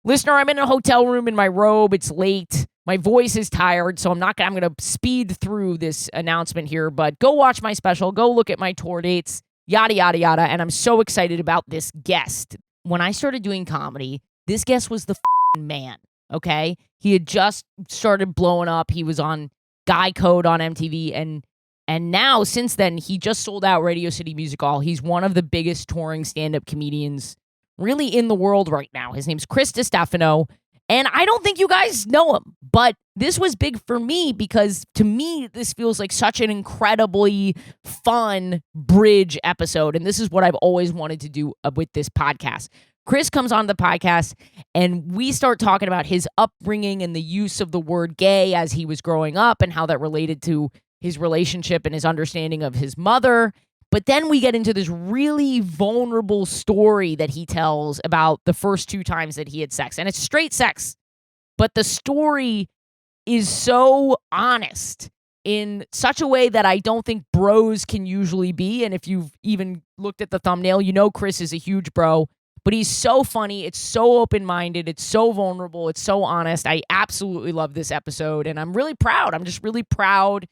Listener, I'm in a hotel room in my robe. It's late. My voice is tired, so I'm going to speed through this announcement here, but go watch my special. Go look at my tour dates, yada, yada, yada. And I'm so excited about this guest. When I started doing comedy, this guest was the man, okay? He had just started blowing up. He was on Guy Code on MTV, and now, since then, he just sold out Radio City Music Hall. He's one of the biggest touring stand-up comedians really in the world right now. His name's Chris Distefano. And I don't think you guys know him, but this was big for me because to me, this feels like such an incredibly fun bridge episode. And this is what I've always wanted to do with this podcast. Chris comes on the podcast and we start talking about his upbringing and the use of the word gay as he was growing up and how that related to his relationship and his understanding of his mother. But then we get into this really vulnerable story that he tells about the first 2 times that he had sex. And it's straight sex. But the story is so honest in such a way that I don't think bros can usually be. And if you've even looked at the thumbnail, you know Chris is a huge bro. But he's so funny. It's so open-minded. It's so vulnerable. It's so honest. I absolutely love this episode. And I'm really proud. I'm just really proud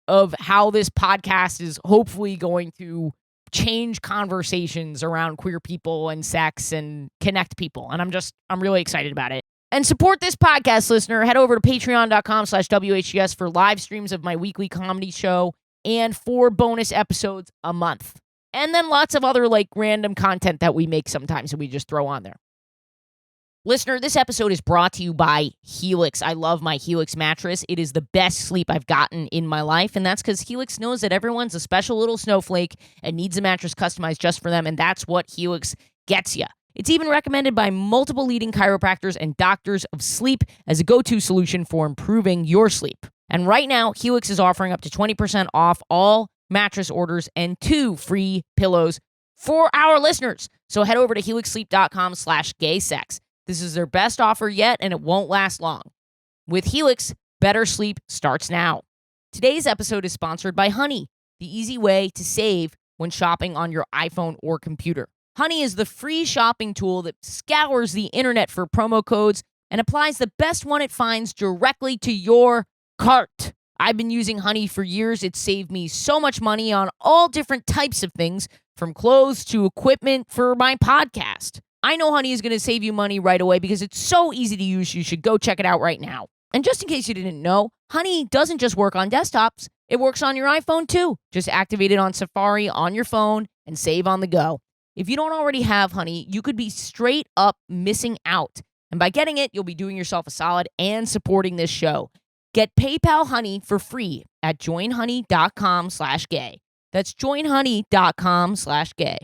of how this podcast is hopefully going to change conversations around queer people and sex and connect people. And I'm really excited about it. And support this podcast, listener. Head over to patreon.com/WHGS for live streams of my weekly comedy show and 4 bonus episodes a month. And then lots of other like random content that we make sometimes and we just throw on there. Listener, this episode is brought to you by Helix. I love my Helix mattress. It is the best sleep I've gotten in my life, and that's because Helix knows that everyone's a special little snowflake and needs a mattress customized just for them, and that's what Helix gets you. It's even recommended by multiple leading chiropractors and doctors of sleep as a go-to solution for improving your sleep. And right now, Helix is offering up to 20% off all mattress orders and 2 free pillows for our listeners. So head over to helixsleep.com/gaysex. This is their best offer yet, and it won't last long. With Helix, better sleep starts now. Today's episode is sponsored by Honey, the easy way to save when shopping on your iPhone or computer. Honey is the free shopping tool that scours the internet for promo codes and applies the best one it finds directly to your cart. I've been using Honey for years. It's saved me so much money on all different types of things, from clothes to equipment for my podcast. I know Honey is going to save you money right away because it's so easy to use. You should go check it out right now. And just in case you didn't know, Honey doesn't just work on desktops. It works on your iPhone too. Just activate it on Safari on your phone and save on the go. If you don't already have Honey, you could be straight up missing out. And by getting it, you'll be doing yourself a solid and supporting this show. Get PayPal Honey for free at joinhoney.com/gay. That's joinhoney.com/gay.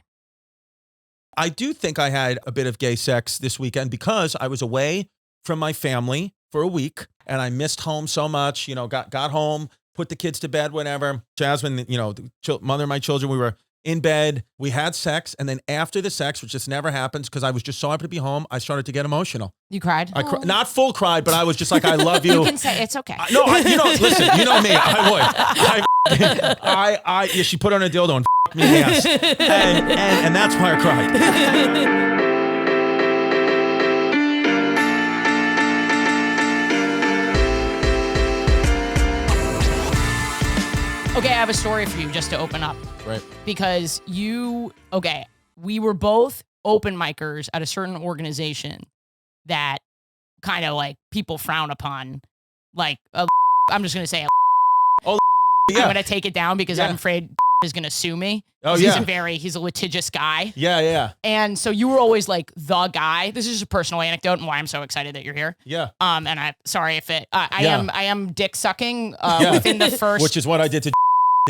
I do think I had a bit of gay sex this weekend because I was away from my family for a week and I missed home so much. You know, got home, put the kids to bed, whatever. Jasmine, you know, the mother of my children, we were in bed. We had sex. And then after the sex, which just never happens because I was just so happy to be home, I started to get emotional. You cried? Not full cried, but I was just like, I love you. You can say it's okay. Listen, you know me. I would. She put on a dildo and me in the ass. And that's why I cried. Okay, I have a story for you just to open up. Right. Because we were both open micers at a certain organization that kind of like people frown upon. Like, I'm just going to say, yeah. I'm going to take it down because I'm afraid is going to sue me. Oh, yeah. He's a litigious guy. Yeah. And so you were always like the guy. This is just a personal anecdote and why I'm so excited that you're here. Yeah. And I'm sorry if I am dick sucking within the first, which is what I did to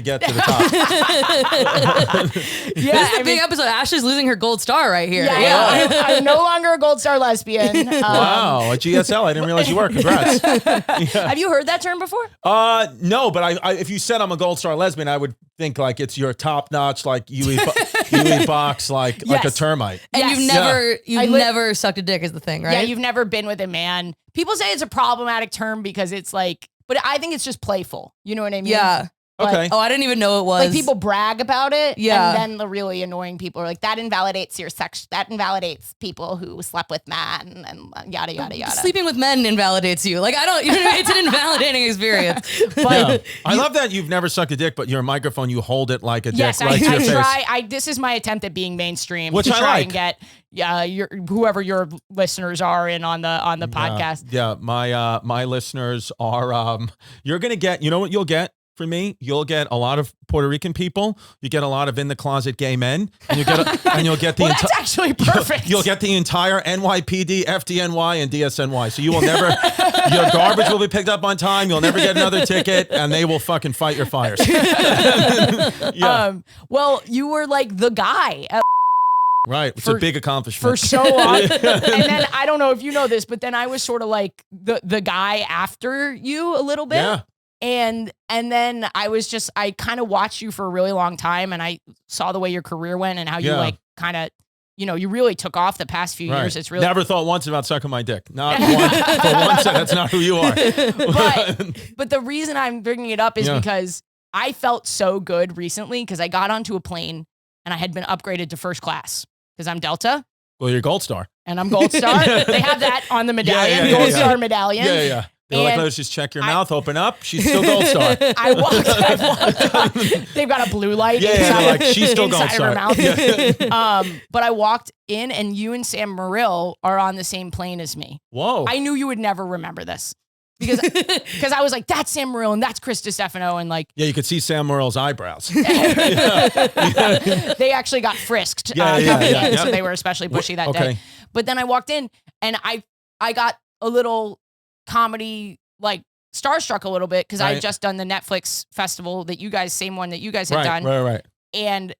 get to the top. This is a big episode. Ashley's losing her gold star right here. Yeah. I'm no longer a gold star lesbian. Wow, a GSL. I didn't realize you were. Congrats. Have you heard that term before? No, but I if you said I'm a gold star lesbian, I would think like it's your top notch, like you eat box, like a termite. And you've never sucked a dick is the thing, right? Yeah, you've never been with a man. People say it's a problematic term because it's like, but I think it's just playful. You know what I mean? Yeah. Okay. Oh, I didn't even know it was. Like people brag about it, Yeah. and then the really annoying people are like, that invalidates your sex. That invalidates people who slept with men and yada yada yada. Sleeping with men invalidates you. Like I don't. You know, it's an invalidating experience. But Yeah. I love that you've never sucked a dick, but your microphone, you hold it like a Yes, dick right to your I face. try. This is my attempt at being mainstream, Which to I try like. and get whoever your listeners are in on the podcast. Yeah, my listeners are you're gonna get, you know what you'll get from me? You'll get a lot of Puerto Rican people, you get a lot of in the closet gay men, and you'll get the Well, that's actually perfect. You'll get the entire NYPD, FDNY, and DSNY. So you will never, your garbage will be picked up on time. You'll never get another ticket, and they will fucking fight your fires. Yeah. Well, you were like the guy Right. It's a big accomplishment. for so long. And then I don't know if you know this, but then I was sort of like the guy after you a little bit. Yeah. And then I kind of watched you for a really long time, and I saw the way your career went and how you like kind of, you really took off the past few years. It's really never thought once about sucking my dick. Not one, for one second. That's not who you are. But the reason I'm bringing it up is because I felt so good recently because I got onto a plane and I had been upgraded to first class because I'm Delta. Well, you're Gold Star. And I'm Gold Star. They have that on the medallion, Gold Star medallion. Yeah. They're like, let's just check your mouth, open up. She's still Gold Star. I walked up. They've got a blue light inside, like, she's still Gold inside Star. of her mouth. But I walked in, and you and Sam Morrill are on the same plane as me. Whoa. I knew you would never remember this. Because I was like, that's Sam Morrill and that's Chris Distefano, and like, yeah, you could see Sam Morrill's eyebrows. they actually got frisked coming in, so they were especially bushy that day. But then I walked in, and I got a little comedy, like starstruck a little bit because I had just done the Netflix festival that you guys, same one that you guys had done. Right. And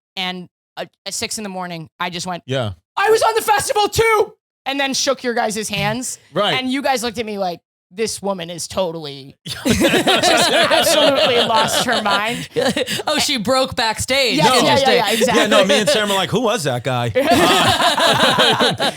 at 6 a.m, I just went, yeah, I was on the festival too, and then shook your guys' hands. Right. And you guys looked at me like, this woman is totally just absolutely lost her mind. Oh, she broke backstage. Yeah, exactly. Yeah, no, me and Sam were like, who was that guy?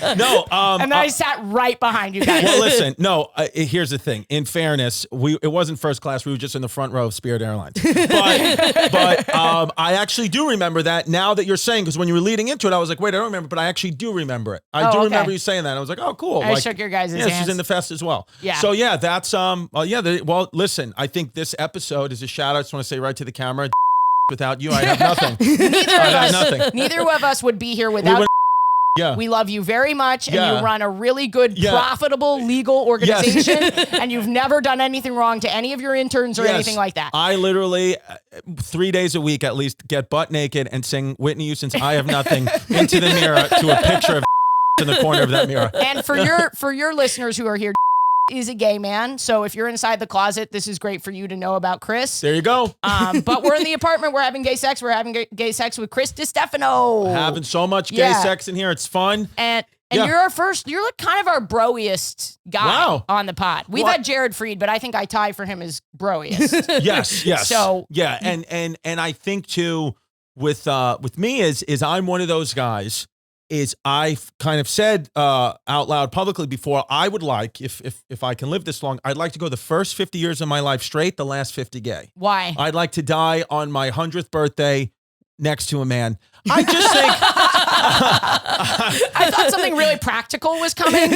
And then I sat right behind you guys. Well, listen, no, here's the thing. In fairness, it wasn't first class. We were just in the front row of Spirit Airlines. But I actually do remember that now that you're saying, because when you were leading into it, I was like, wait, I don't remember, but I actually do remember it. I do remember you saying that. I was like, oh, cool. I shook your guys' hands. Yeah, she's in the fest as well. Yeah. So yeah, that's well, listen, I think this episode is a shout out. I just want to say right to the camera, without you, I have nothing. Neither of us would be here without. Yeah. We love you very much, and you run a really good, profitable, legal organization, and you've never done anything wrong to any of your interns or anything like that. I literally 3 days a week at least get butt naked and sing Whitney Houston's "I Have Nothing" into the mirror to a picture of in the corner of that mirror. And for your listeners who are here, is a gay man, so if you're inside the closet, this is great for you to know about Chris. There you go. But we're in the apartment. We're having gay sex. We're having gay sex with Chris Distefano. Having so much gay sex in here. It's fun. And you're you're like kind of our broiest guy on the pod. We've had Jared Freed, but I think I tie for him as broiest. Yes. So yeah, and I think too with me is I'm one of those guys. Is I've kind of said out loud publicly before, I would like, if I can live this long, I'd like to go the first 50 years of my life straight, the last 50 gay. Why? I'd like to die on my 100th birthday next to a man. I just think... I thought something really practical was coming.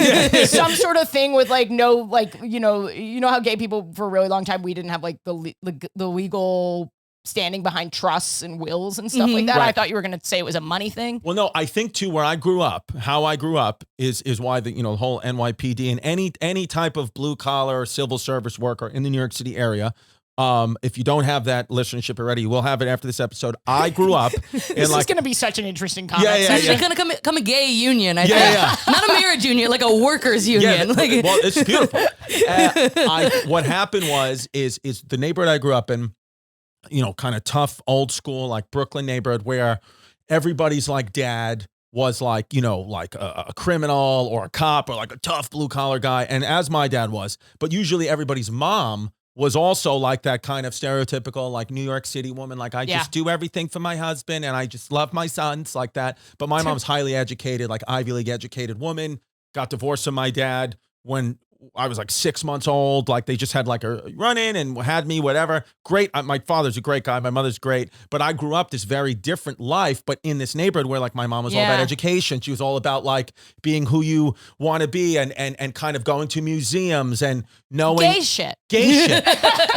Some sort of thing with like no, like, you know how gay people for a really long time, we didn't have like the legal standing behind trusts and wills and stuff like that. Right. I thought you were going to say it was a money thing. Well, no, I think too, where I grew up, how I grew up is why the whole NYPD and any type of blue collar civil service worker in the New York City area. If you don't have that listenership already, we'll have it after this episode. I grew up in this is going to be such an interesting comment. It's going to come a gay union, I think. Not a marriage union, like a workers union. Well, it's beautiful. What happened is the neighborhood I grew up in, kind of tough, old school, like Brooklyn neighborhood where everybody's like dad was like, like a criminal or a cop or like a tough blue collar guy. And as my dad was, but usually everybody's mom was also like that kind of stereotypical, like New York City woman. Like I just do everything for my husband and I just love my sons like that. But my mom's highly educated, like Ivy League educated woman, got divorced from my dad when I was like 6 months old. Like they just had like a run in and had me, whatever. Great. My father's a great guy. My mother's great. But I grew up this very different life, but in this neighborhood where like my mom was all about education. She was all about like being who you want to be and kind of going to museums and knowing gay shit.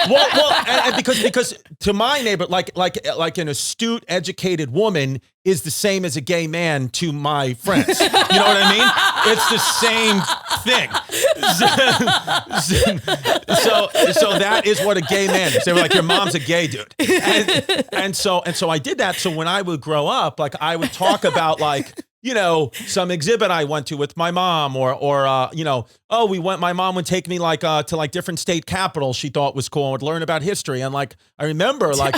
well, and because to my neighbor, like an astute, educated woman is the same as a gay man to my friends. You know what I mean? It's the same thing. So that is what a gay man is. They were like, your mom's a gay dude. And so I did that. So when I would grow up, like I would talk about like, you know, some exhibit I went to with my mom or you know, my mom would take me like to like different state capitals she thought was cool and would learn about history. And like, I remember like,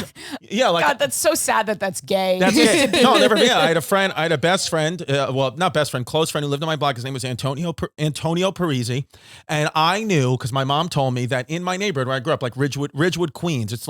God, that's so sad that that's gay. That's gay. No, never. Yeah. I had a best friend, well, not best friend, close friend who lived on my block. His name was Antonio Parisi. And I knew, because my mom told me that in my neighborhood where I grew up, like Ridgewood, Queens, it's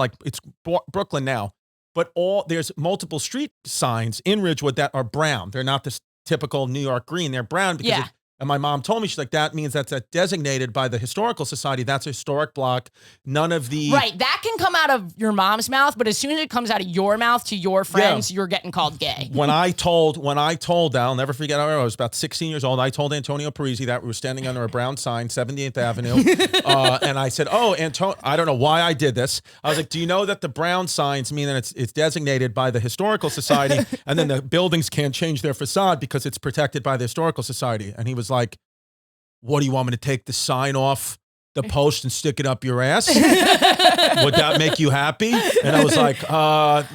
Brooklyn now. But there's multiple street signs in Ridgewood that are brown. They're not this typical New York green. They're brown because and my mom told me, she's like, that means that's designated by the Historical Society. That's a historic block. None of the... Right. That can come out of your mom's mouth, but as soon as it comes out of your mouth to your friends, you're getting called gay. When I told, I'll never forget, I was about 16 years old. I told Antonio Parisi that we were standing under a brown sign, 78th Avenue. And I said, Antonio, I don't know why I did this. I was like, do you know that the brown signs mean that it's designated by the Historical Society and then the buildings can't change their facade because it's protected by the Historical Society? And he was like, what do you want me to take the sign off the post and stick it up your ass? Would that make you happy? And I was like,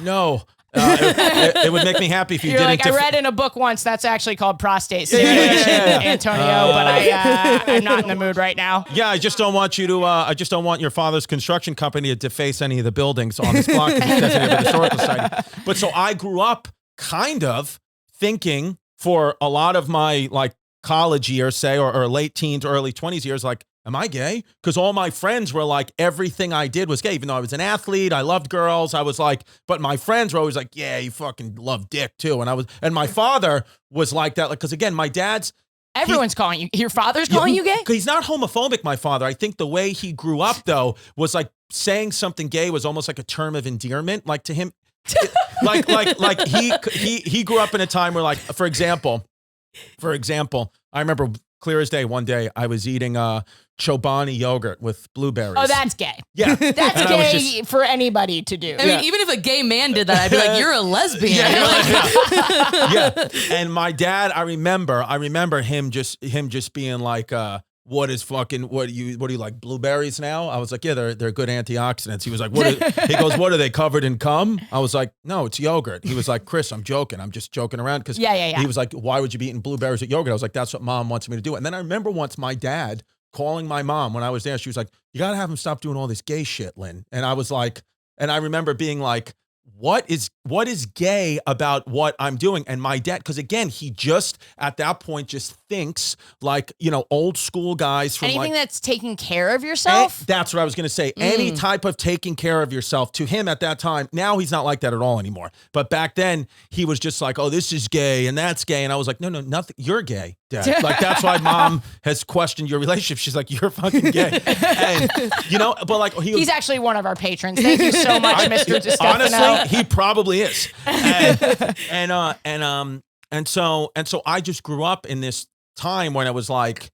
no. It would make me happy if you didn't. Like, I read in a book once that's actually called prostate stimulation, Antonio, but I'm not in the mood right now. Yeah, I just don't want you to. I just don't want your father's construction company to deface any of the buildings on this block because it's designated by the Historical Society. But so I grew up kind of thinking for a lot of my like college years, say, or late teens, early 20s years, like, am I gay? Because all my friends were like, everything I did was gay. Even though I was an athlete, I loved girls. I was like, but my friends were always like, yeah, you fucking love dick too. And my father was like that. Like, because again, my dad's. Everyone's calling you. Your father's calling you gay? He's not homophobic, my father. I think the way he grew up, though, was like saying something gay was almost like a term of endearment. Like to him, like he grew up in a time where, like, for example, I remember clear as day, one day I was eating Chobani yogurt with blueberries. Oh, that's gay. Yeah. That's gay for anybody to do. I mean, even if a gay man did that, I'd be like, you're a lesbian. Yeah. And my dad, I remember him just being like, what do you like, blueberries now? I was like, yeah, they're good antioxidants. He was like, he goes, what are they, covered in cum? I was like, no, it's yogurt. He was like, Chris, I'm joking. I'm just joking around. Because he was like, why would you be eating blueberries with yogurt? I was like, that's what mom wants me to do. And then I remember once my dad calling my mom when I was there. She was like, you got to have him stop doing all this gay shit, Lynn. And I was like, and I remember being like, what is gay about what I'm doing? And my dad, because again, he just at that point just thinks like, you know, old school guys from anything that's taking care of yourself. That's what I was going to say. Any type of taking care of yourself to him at that time. Now he's not like that at all anymore. But back then he was just like, oh, this is gay and that's gay. And I was like, no, nothing. You're gay, Dad. Like that's why mom has questioned your relationship. She's like, you're fucking gay. And you know, but like he's actually one of our patrons. Thank you so much, Mr. Distefano. Honestly, he probably is. And so I just grew up in this time when I was like,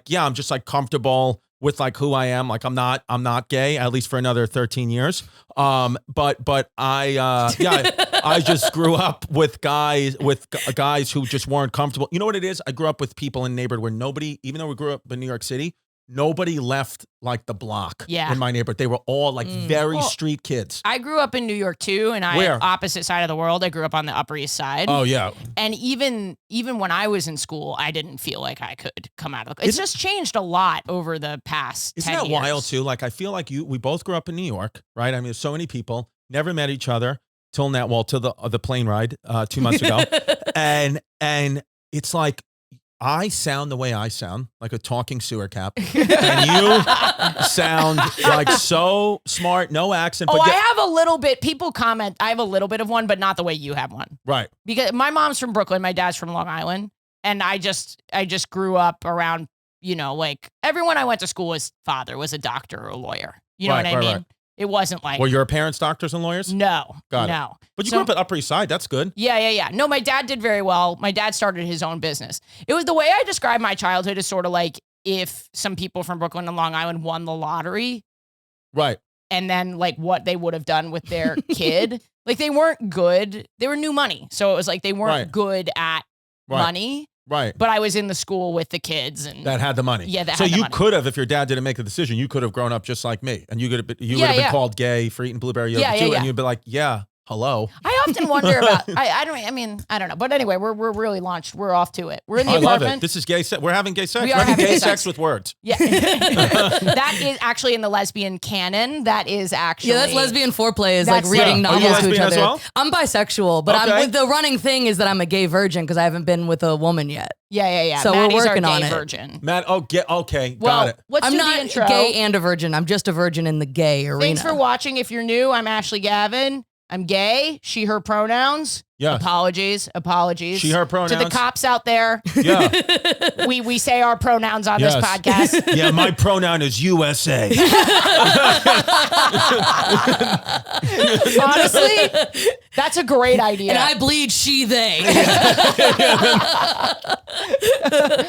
yeah, I'm just like comfortable with like who I am. Like I'm not gay, at least for another 13 years. But I just grew up with guys who just weren't comfortable. You know what it is? I grew up with people in the neighborhood where nobody, even though we grew up in New York City, nobody left like the block in my neighborhood. They were all like very street kids. I grew up in New York too, and opposite side of the world. I grew up on the Upper East Side. Oh yeah. And even when I was in school, I didn't feel like I could come out of it. It's just changed a lot over the past 10 years. Isn't that wild too? Like I feel like we both grew up in New York, right? I mean, there's so many people, never met each other till now. Well, till the plane ride 2 months ago, and it's like, I sound the way I sound, like a talking sewer cap, and you sound like so smart, no accent. But I have a little bit. People comment, I have a little bit of one, but not the way you have one. Right. Because my mom's from Brooklyn, my dad's from Long Island, and I just grew up around you know, like everyone I went to school with father was a doctor or a lawyer. You know what I mean? Right. It wasn't like. Were your parents doctors and lawyers? No. Got it. But you grew up at Upper East Side. That's good. Yeah. No, my dad did very well. My dad started his own business. It was the way I describe my childhood is sort of like if some people from Brooklyn and Long Island won the lottery. Right. And then like what they would have done with their kid. Like they weren't good. They were new money. So it was like they weren't good at money. Right. But I was in the school with the kids and that had the money. Yeah, that so had the you money. could have, if your dad didn't make the decision, you could have grown up just like me, and you would have been called gay for eating blueberry yogurt too, and you'd be like, yeah, hello. I often wonder about. I don't know. But anyway, we're really launched. We're off to it. We're in the apartment. Love it. This is gay sex. We're having gay sex. We're having gay sex with words. Yeah. That is actually in the lesbian canon. That is actually. Yeah, that's lesbian foreplay is like reading novels to each other. Well? I'm bisexual, but the running thing is that I'm a gay virgin because I haven't been with a woman yet. Yeah. So Maddie's we're working our on gay it. Virgin. Matt, okay, well, got it. Let's I'm do not the intro. gay and a virgin. I'm just a virgin in the gay arena. Thanks for watching. If you're new, I'm Ashley Gavin. I'm gay. She, her pronouns. Yeah. Apologies. She, her pronouns. To the cops out there. Yeah. we say our pronouns on this podcast. Yeah, my pronoun is USA. Honestly, that's a great idea. And I bleed she, they.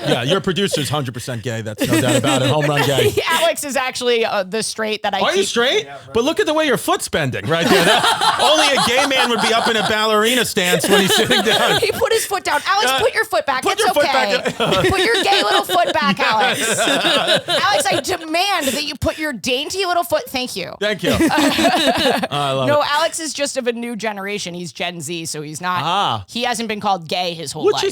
Yeah, your producer's 100% gay. That's no doubt about it. Home run gay. Alex is actually the straight that I Are you straight? Yeah, but look at the way your foot's bending right there. Only a gay man would be up in a ballerina stance when he's sitting down. He put his foot down. Alex, put your foot back. It's okay. Put your gay little foot back, Alex. Alex, I demand that you put your dainty little foot. Thank you. Thank you. I love it. Alex is just of a new generation. He's Gen Z, so he's not. He hasn't been called gay his whole life.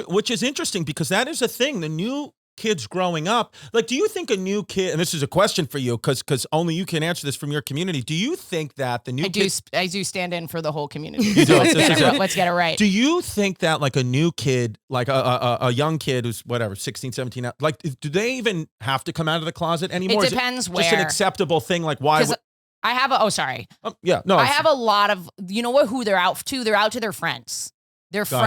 Which is interesting because that is a thing. The new kids growing up, like, do you think a new kid? And this is a question for you because only you can answer this from your community. Do you think that the new I do stand in for the whole community. You do. Let's get it right. Do you think that like a new kid, like a young kid who's whatever 16, 17, like do they even have to come out of the closet anymore? It depends where. Just an acceptable thing. Like why? I have a. Oh, sorry. I have a lot of. You know what? Who they're out to? They're out to their friends.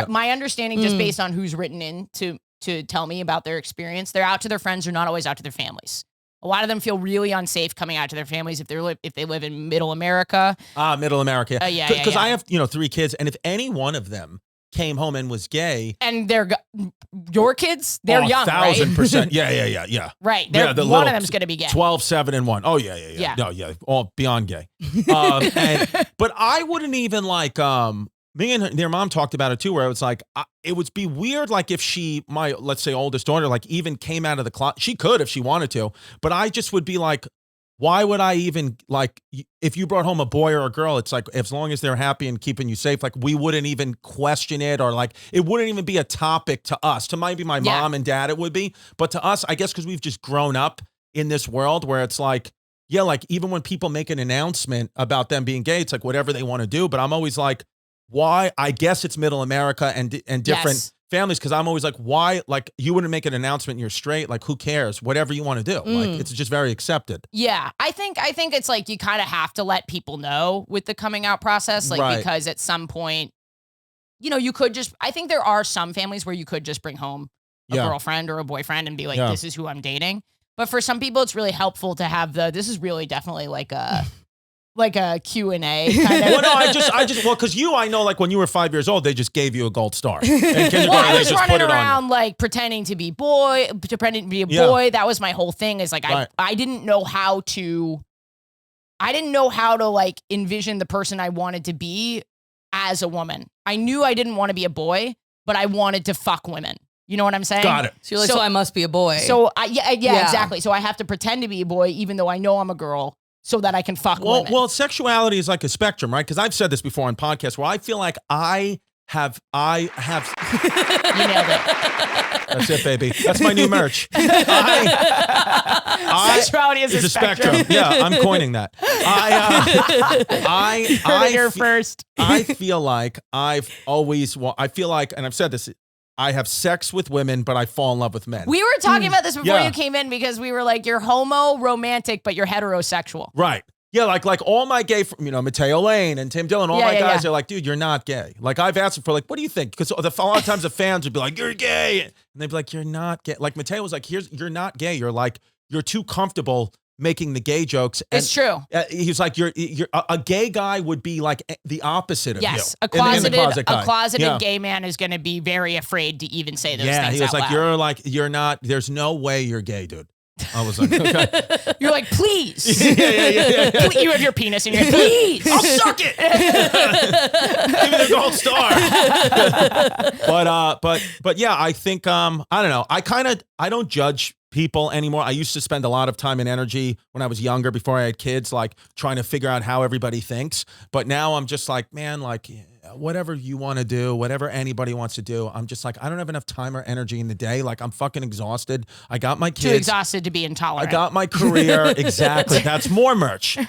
My understanding, just based on who's written in to tell me about their experience, they're out to their friends. They're not always out to their families. A lot of them feel really unsafe coming out to their families if they live in Middle America. Middle America. Yeah. Because I have 3 kids, and if any one of them came home and was gay, and they're your kids, they're young, 1,000%. Yeah. Right. One of them's going to be gay. 12, 7, and 1. Oh yeah. No, yeah, all beyond gay. But I wouldn't even like. Me and their mom talked about it too, where it was like, it would be weird, like if my, let's say, oldest daughter, like even came out of the closet. She could if she wanted to, but I just would be like, why would I even, like, if you brought home a boy or a girl, it's like, as long as they're happy and keeping you safe, like we wouldn't even question it, or like, it wouldn't even be a topic to us. To maybe my mom and dad, it would be, but to us, I guess, because we've just grown up in this world where it's like, yeah, like even when people make an announcement about them being gay, it's like whatever they want to do. But I'm always like, why? I guess it's Middle America and different families, because I'm always like, why? Like, you wouldn't make an announcement and you're straight. Like, who cares? Whatever you want to do. Like, it's just very accepted. Yeah, I think it's like you kind of have to let people know with the coming out process, like because at some point, you could just. I think there are some families where you could just bring home a girlfriend or a boyfriend and be like, this is who I'm dating. But for some people, it's really helpful to have this is really definitely like a. Like a Q&A kind of. Well, no, I just because I know, like when you were 5 years old, they just gave you a gold star. And I was running around like pretending to be a boy. That was my whole thing. Is like I didn't know how to. I didn't know how to like envision the person I wanted to be as a woman. I knew I didn't want to be a boy, but I wanted to fuck women. You know what I'm saying? Got it. So you're like, so I must be a boy. So exactly. So I have to pretend to be a boy, even though I know I'm a girl. So that I can fuck women. Well, sexuality is like a spectrum, right? Because I've said this before on podcasts where I feel like I have. You nailed it. That's it, baby. That's my new merch. Sexuality is a spectrum. Yeah, I'm coining that. First. I feel like I feel like, and I've said this, I have sex with women, but I fall in love with men. We were talking about this before you came in because we were like, you're homo romantic, but you're heterosexual. Right. Yeah, like all my gay, Mateo Lane and Tim Dillon, all my guys are like, dude, you're not gay. Like I've asked them for like, what do you think? Because a lot of times the fans would be like, you're gay. And they'd be like, you're not gay. Like Mateo was like, you're not gay. You're too comfortable making the gay jokes. And, it's true. He's like, you're a gay guy would be like the opposite of you. Yes, a closeted gay man is going to be very afraid to even say those things out loud. Yeah, he was like, you're not, there's no way you're gay, dude. I was like, okay. You're like, please. Yeah. You have your penis in your hand. Please. I'll suck it. Give me the gold star. but yeah, I think, I don't know. I don't judge people anymore. I used to spend a lot of time and energy when I was younger, before I had kids, like trying to figure out how everybody thinks. But now I'm just like, man, like whatever you want to do, whatever anybody wants to do. I'm just like, I don't have enough time or energy in the day. Like I'm fucking exhausted. I got my kids. Too exhausted to be intolerant. I got my career. Exactly. That's more merch. Too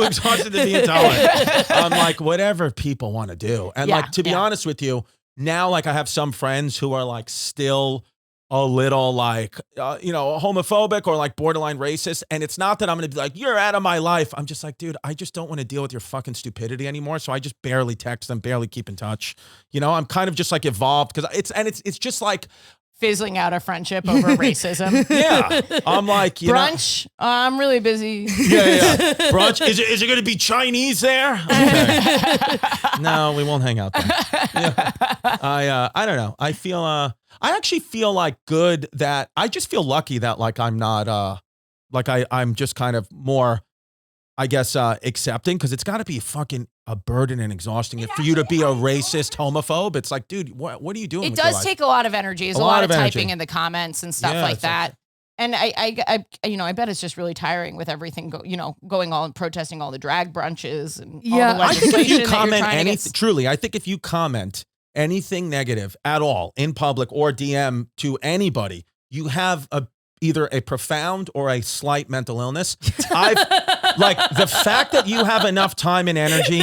exhausted to be intolerant. I'm like, whatever people want to do. And like, to be honest with you, now, like I have some friends who are like still a little like, homophobic or like borderline racist. And it's not that I'm going to be like, you're out of my life. I'm just like, dude, I just don't want to deal with your fucking stupidity anymore. So I just barely text them, barely keep in touch. I'm kind of just like evolved because it's just like fizzling out a friendship over racism. Yeah. I'm like, brunch. I'm really busy. Yeah. Brunch. Is it going to be Chinese there? Okay. No, we won't hang out there. Yeah. I don't know. I actually feel like good that I just feel lucky that like I'm not like I'm just kind of more, I guess, accepting, because it's got to be fucking a burden and exhausting for you to be a racist homophobe. It's like, dude, what are you doing? It does take a lot of energy. There's a lot of typing in the comments and stuff like that. And I bet it's just really tiring with everything going on, protesting all the drag brunches and all the legislation. I think if you comment anything, truly, I think if you comment anything negative at all in public or DM to anybody, you have either a profound or a slight mental illness. Like the fact that you have enough time and energy,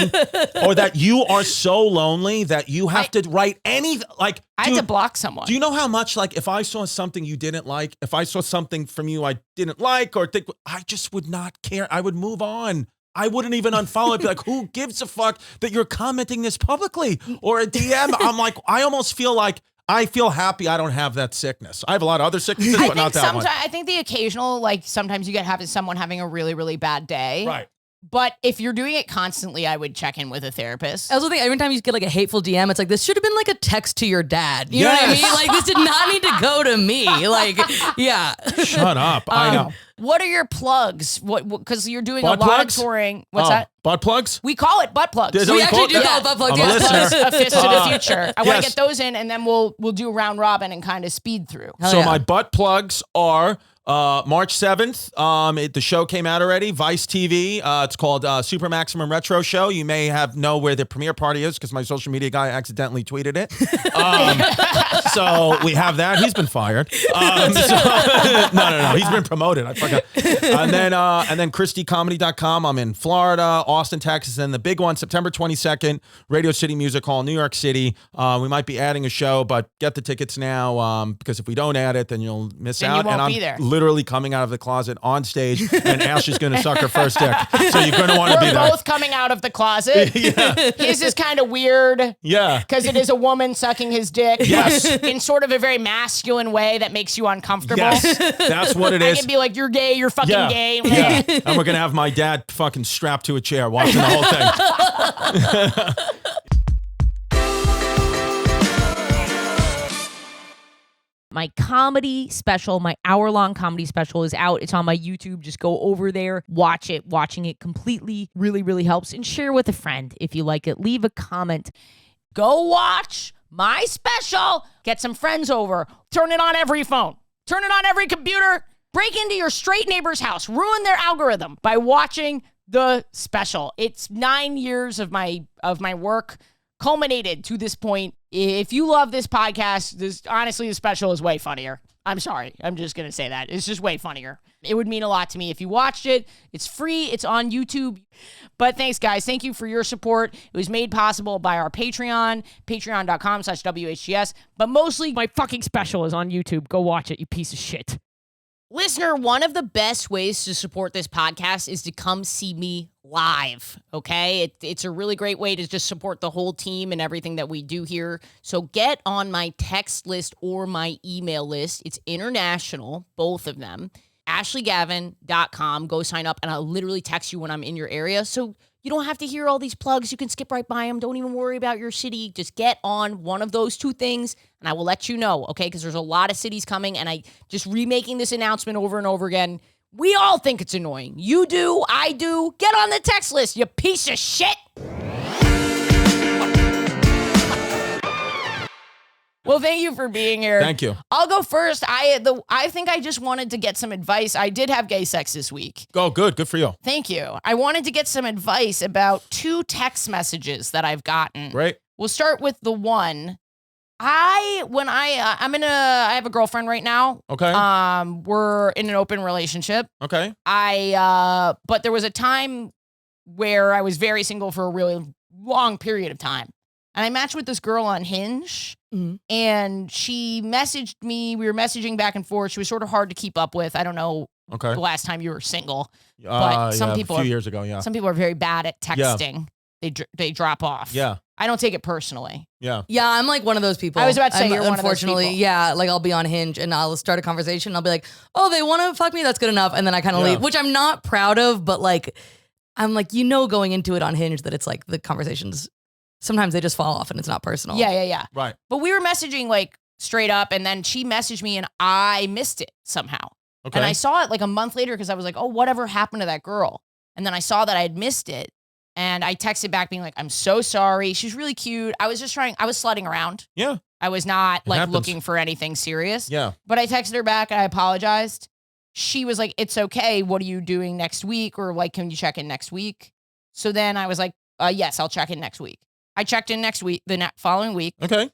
or that you are so lonely that you have to write anything. Like, I had to block someone. Do you know how much, like, if I saw something you didn't like, if I saw something from you I didn't like or think, I just would not care. I would move on. I wouldn't even unfollow. I'd be like, who gives a fuck that you're commenting this publicly or a DM? I'm like, I almost feel like I feel happy I don't have that sickness. I have a lot of other sicknesses, but not that one. I think the occasional, like sometimes you get someone having a really, really bad day. Right. But if you're doing it constantly, I would check in with a therapist. I also think every time you get like a hateful DM, it's like, this should have been like a text to your dad. You know what I mean? Like, this did not need to go to me. Like, yeah. Shut up. I know. What are your plugs? Because you're doing a lot of touring. What's that? Butt plugs? We call it butt plugs. We actually do call it butt plugs. I'm a listener. A fist to the future. I want to get those in, and then we'll do a round robin and kind of speed through. So my butt plugs are March 7th. The show came out already. Vice TV. It's called Super Maximum Retro Show. You may know where the premiere party is because my social media guy accidentally tweeted it. So we have that. He's been fired. No. He's been promoted. I forgot. And then ChrissyComedy.com. I'm in Florida, Austin, Texas, and the big one, September 22nd, Radio City Music Hall, New York City. We might be adding a show, but get the tickets now because if we don't add it, then you'll miss out. You won't be there. Literally coming out of the closet on stage, and Ash is going to suck her first dick. So you're going to want to be there. We're both coming out of the closet. His is kind of weird. Yeah. Because it is a woman sucking his dick. Yes. In sort of a very masculine way that makes you uncomfortable. Yes. That's what it is. I can be like, you're gay, you're fucking gay. Yeah. And we're going to have my dad fucking strapped to a chair watching the whole thing. My comedy special, my hour-long comedy special is out. It's on my YouTube. Just go over there, watch it. Watching it completely really, really helps. And share with a friend if you like it. Leave a comment. Go watch my special. Get some friends over. Turn it on every phone. Turn it on every computer. Break into your straight neighbor's house. Ruin their algorithm by watching the special. It's 9 years of my work culminated to this point. If you love this podcast, honestly, the special is way funnier. I'm sorry. I'm just going to say that. It's just way funnier. It would mean a lot to me if you watched it. It's free. It's on YouTube. But thanks, guys. Thank you for your support. It was made possible by our Patreon, patreon.com/WHGS. But mostly, my fucking special is on YouTube. Go watch it, you piece of shit. Listener, one of the best ways to support this podcast is to come see me live, okay? It's a really great way to just support the whole team and everything that we do here. So get on my text list or my email list. It's international, both of them. AshleyGavin.com. Go sign up, and I'll literally text you when I'm in your area. So you don't have to hear all these plugs. You can skip right by them. Don't even worry about your city. Just get on one of those two things, and I will let you know, okay? Because there's a lot of cities coming, and I just remaking this announcement over and over again. We all think it's annoying. You do. I do. Get on the text list, you piece of shit. Well, thank you for being here. Thank you. I'll go first. I think I just wanted to get some advice. I did have gay sex this week. Oh, good. Good for you. Thank you. I wanted to get some advice about 2 text messages that I've gotten. Right. We'll start with the one. I have a girlfriend right now. Okay. We're in an open relationship. Okay. But there was a time where I was very single for a really long period of time. And I matched with this girl on Hinge, and she messaged me. We were messaging back and forth. She was sort of hard to keep up with. I don't know the last time you were single, but some people a few years ago, some people are very bad at texting. Yeah. They drop off. Yeah. I don't take it personally. Yeah. Yeah, I'm like one of those people. I was about to say you're one of those people. Unfortunately, yeah, like I'll be on Hinge and I'll start a conversation and I'll be like, oh, they want to fuck me? That's good enough. And then I kind of leave, which I'm not proud of, but like, I'm like, going into it on Hinge that it's like the conversations, sometimes they just fall off and it's not personal. Yeah. Right. But we were messaging like straight up, and then she messaged me and I missed it somehow. Okay. And I saw it like a month later because I was like, oh, whatever happened to that girl? And then I saw that I had missed it. And I texted back being like, I'm so sorry. She's really cute. I was slutting around. Yeah. I was not looking for anything serious. Yeah. But I texted her back and I apologized. She was like, it's okay. What are you doing next week? Or like, can you check in next week? So then I was like, yes, I'll check in next week. I checked in next week, following week. Okay.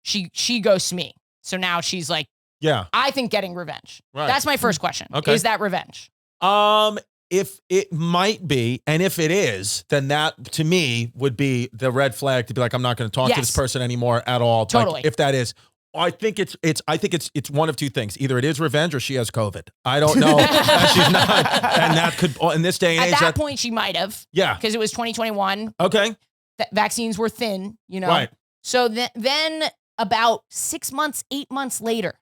She ghosts me. So now she's like, I think getting revenge. Right. That's my first question. Okay. Is that revenge? If it might be, and if it is, then that to me would be the red flag to be like, I'm not going to talk to this person anymore at all. Totally. Like, if that is, I think it's one of two things. Either it is revenge or she has COVID. I don't know. She's not, and that could in this day and age. At that point, she might have. Yeah. Because it was 2021. Okay. Vaccines were thin, Right. So then about 6 months, 8 months later,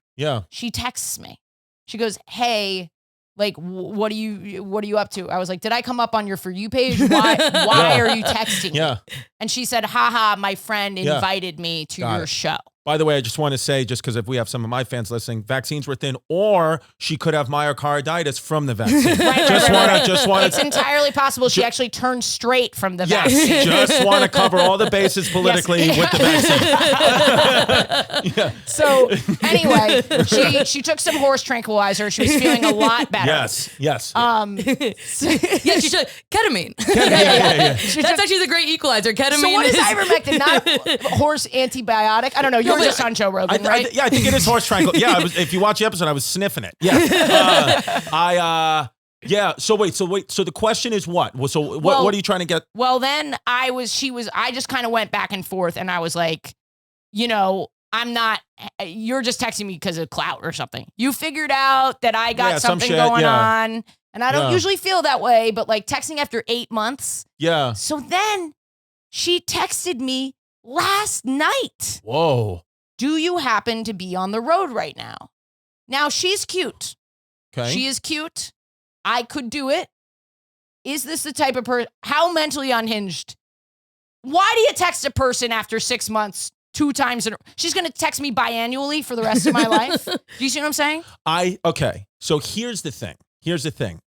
she texts me. She goes, hey, like, what are you up to? I was like, did I come up on your For You page? Why are you texting me? And she said, haha, my friend invited me to your show. By the way, I just want to say, just because if we have some of my fans listening, vaccines were thin, or she could have myocarditis from the vaccine. Just want. It's entirely possible she actually turned straight from the vaccine. Yes, just want to cover all the bases politically with the vaccine. So anyway, she took some horse tranquilizer. She was feeling a lot better. Yes. Yeah, she took ketamine. That's actually the great equalizer. Ketamine. So what is ivermectin? Not horse antibiotic. I don't know. You're just on Joe Rogan, right? I think it is horse tranquilizer. Yeah, if you watch the episode, I was sniffing it. Yeah. So wait. So the question is what? So what are you trying to get? Well, then I just kind of went back and forth, and I was like, I'm not. You're just texting me because of clout or something. You figured out that I got something going on, and I don't usually feel that way. But like texting after 8 months. Yeah. So then she texted me last night. Whoa. Do you happen to be on the road right now? Now she's cute. Okay. She is cute. I could do it. Is this the type of person? How mentally unhinged? Why do you text a person after 6 months 2 times? She's going to text me biannually for the rest of my life. Do you see what I'm saying? Okay. So here's the thing.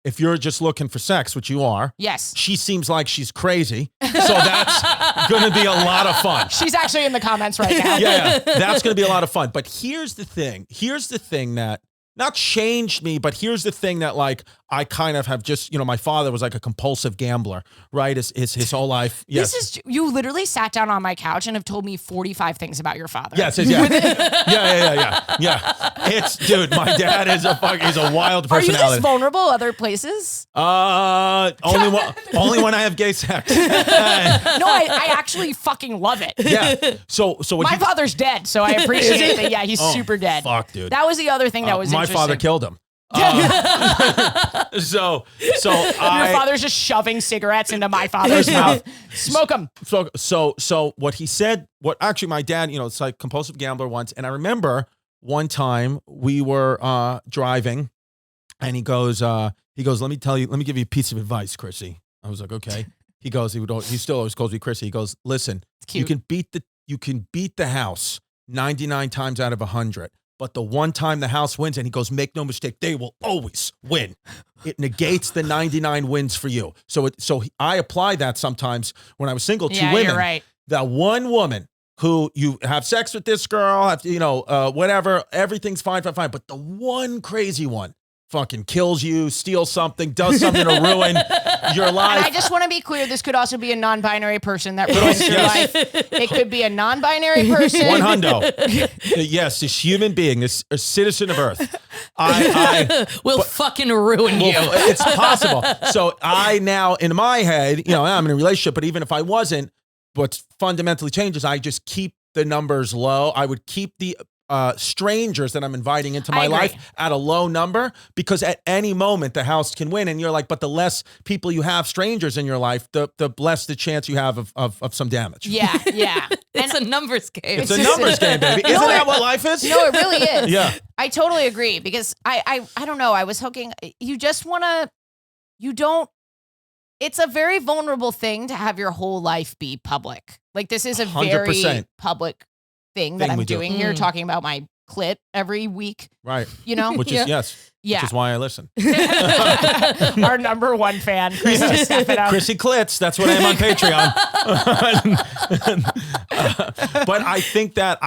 If you're just looking for sex, which you are, yes, she seems like she's crazy. So that's going to be a lot of fun. She's actually in the comments right now. Yeah, that's going to be a lot of fun. But here's the thing that not changed me, but here's the thing that like I kind of have just, my father was like a compulsive gambler, right? His whole life. Yes. You literally sat down on my couch and have told me 45 things about your father. Yes. Yeah. It's, dude, my dad is a wild personality. Are you this vulnerable other places? Only when I have gay sex. No, I actually fucking love it. Yeah. So my father's dead, so I appreciate that. Yeah, he's super dead. Fuck, dude. That was the other thing that was my interesting. father killed him. So your father's just shoving cigarettes into my father's mouth. Smoke them. So what he said, what actually my dad, it's like compulsive gambler once. And I remember one time we were driving and he goes, let me give you a piece of advice, Chrissy. I was like, okay. He goes, he still always calls me Chrissy. He goes, listen, you can beat the house 99 times out of 100. But the one time the house wins, and he goes, make no mistake, they will always win. It negates the 99 wins for you. So I apply that sometimes when I was single to women. You're right. That one woman who you have sex with this girl, whatever, everything's fine. But the one crazy one fucking kills you, steals something, does something to ruin your life. And I just want to be clear, this could also be a non-binary person that ruins your life. It could be a non-binary person. One hundo. Yes, this human being, this a citizen of Earth. I will fucking ruin you. It's possible. So I now, in my head, I'm in a relationship, but even if I wasn't, what fundamentally changes, I just keep the numbers low. I would keep the strangers that I'm inviting into my life at a low number, because at any moment the house can win. And you're like, but the less people you have, strangers in your life, the less the chance you have of some damage. Yeah. It's a numbers game. It's a numbers game, baby. Isn't that what life is? No, it really is. Yeah. I totally agree, because I don't know. I was hooking. It's a very vulnerable thing to have your whole life be public. Like, this is a 100%. very public thing that I'm doing here, talking about my clit every week. Right. Which is, which is why I listen. Our number one fan, Chris Distefano. Chrissy Clits, that's what I am on Patreon. But I think that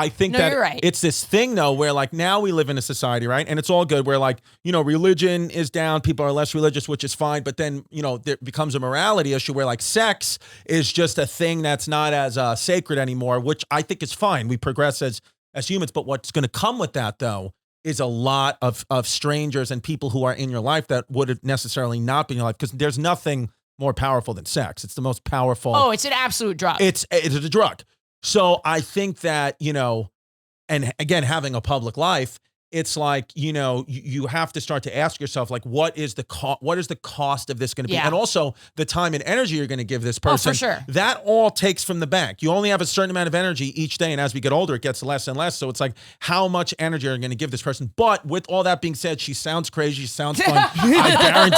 you're right. It's this thing though, where like now we live in a society, right? And it's all good where like, religion is down, people are less religious, which is fine. But then, there becomes a morality issue where like sex is just a thing that's not as sacred anymore, which I think is fine. We progress as humans. But what's going to come with that though is a lot of strangers and people who are in your life that would necessarily not be in your life, because there's nothing more powerful than sex. It's the most powerful. Oh, it's an absolute drug. It's a drug. So I think that, and again, having a public life, it's like, you have to start to ask yourself, like, what is the cost of this going to be? Yeah. And also the time and energy you're going to give this person. Oh, for sure. That all takes from the bank. You only have a certain amount of energy each day. And as we get older, it gets less and less. So it's like, how much energy are you going to give this person? But with all that being said, she sounds crazy. She sounds fun. I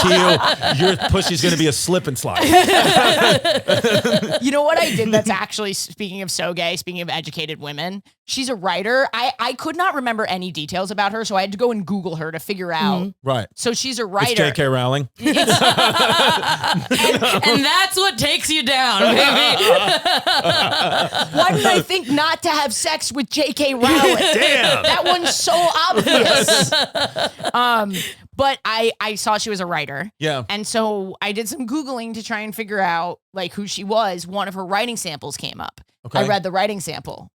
guarantee you, your pussy's going to be a slip and slide. You know what I did that's actually, speaking of so gay, speaking of educated women, she's a writer. I could not remember any details about her, so I had to go and Google her to figure out. Right. So she's a writer. It's J.K. Rowling. And that's what takes you down, baby. Why did I think not to have sex with J.K. Rowling? Damn. That one's so obvious. But I saw she was a writer. Yeah. And so I did some Googling to try and figure out like who she was. One of her writing samples came up. Okay. I read the writing sample.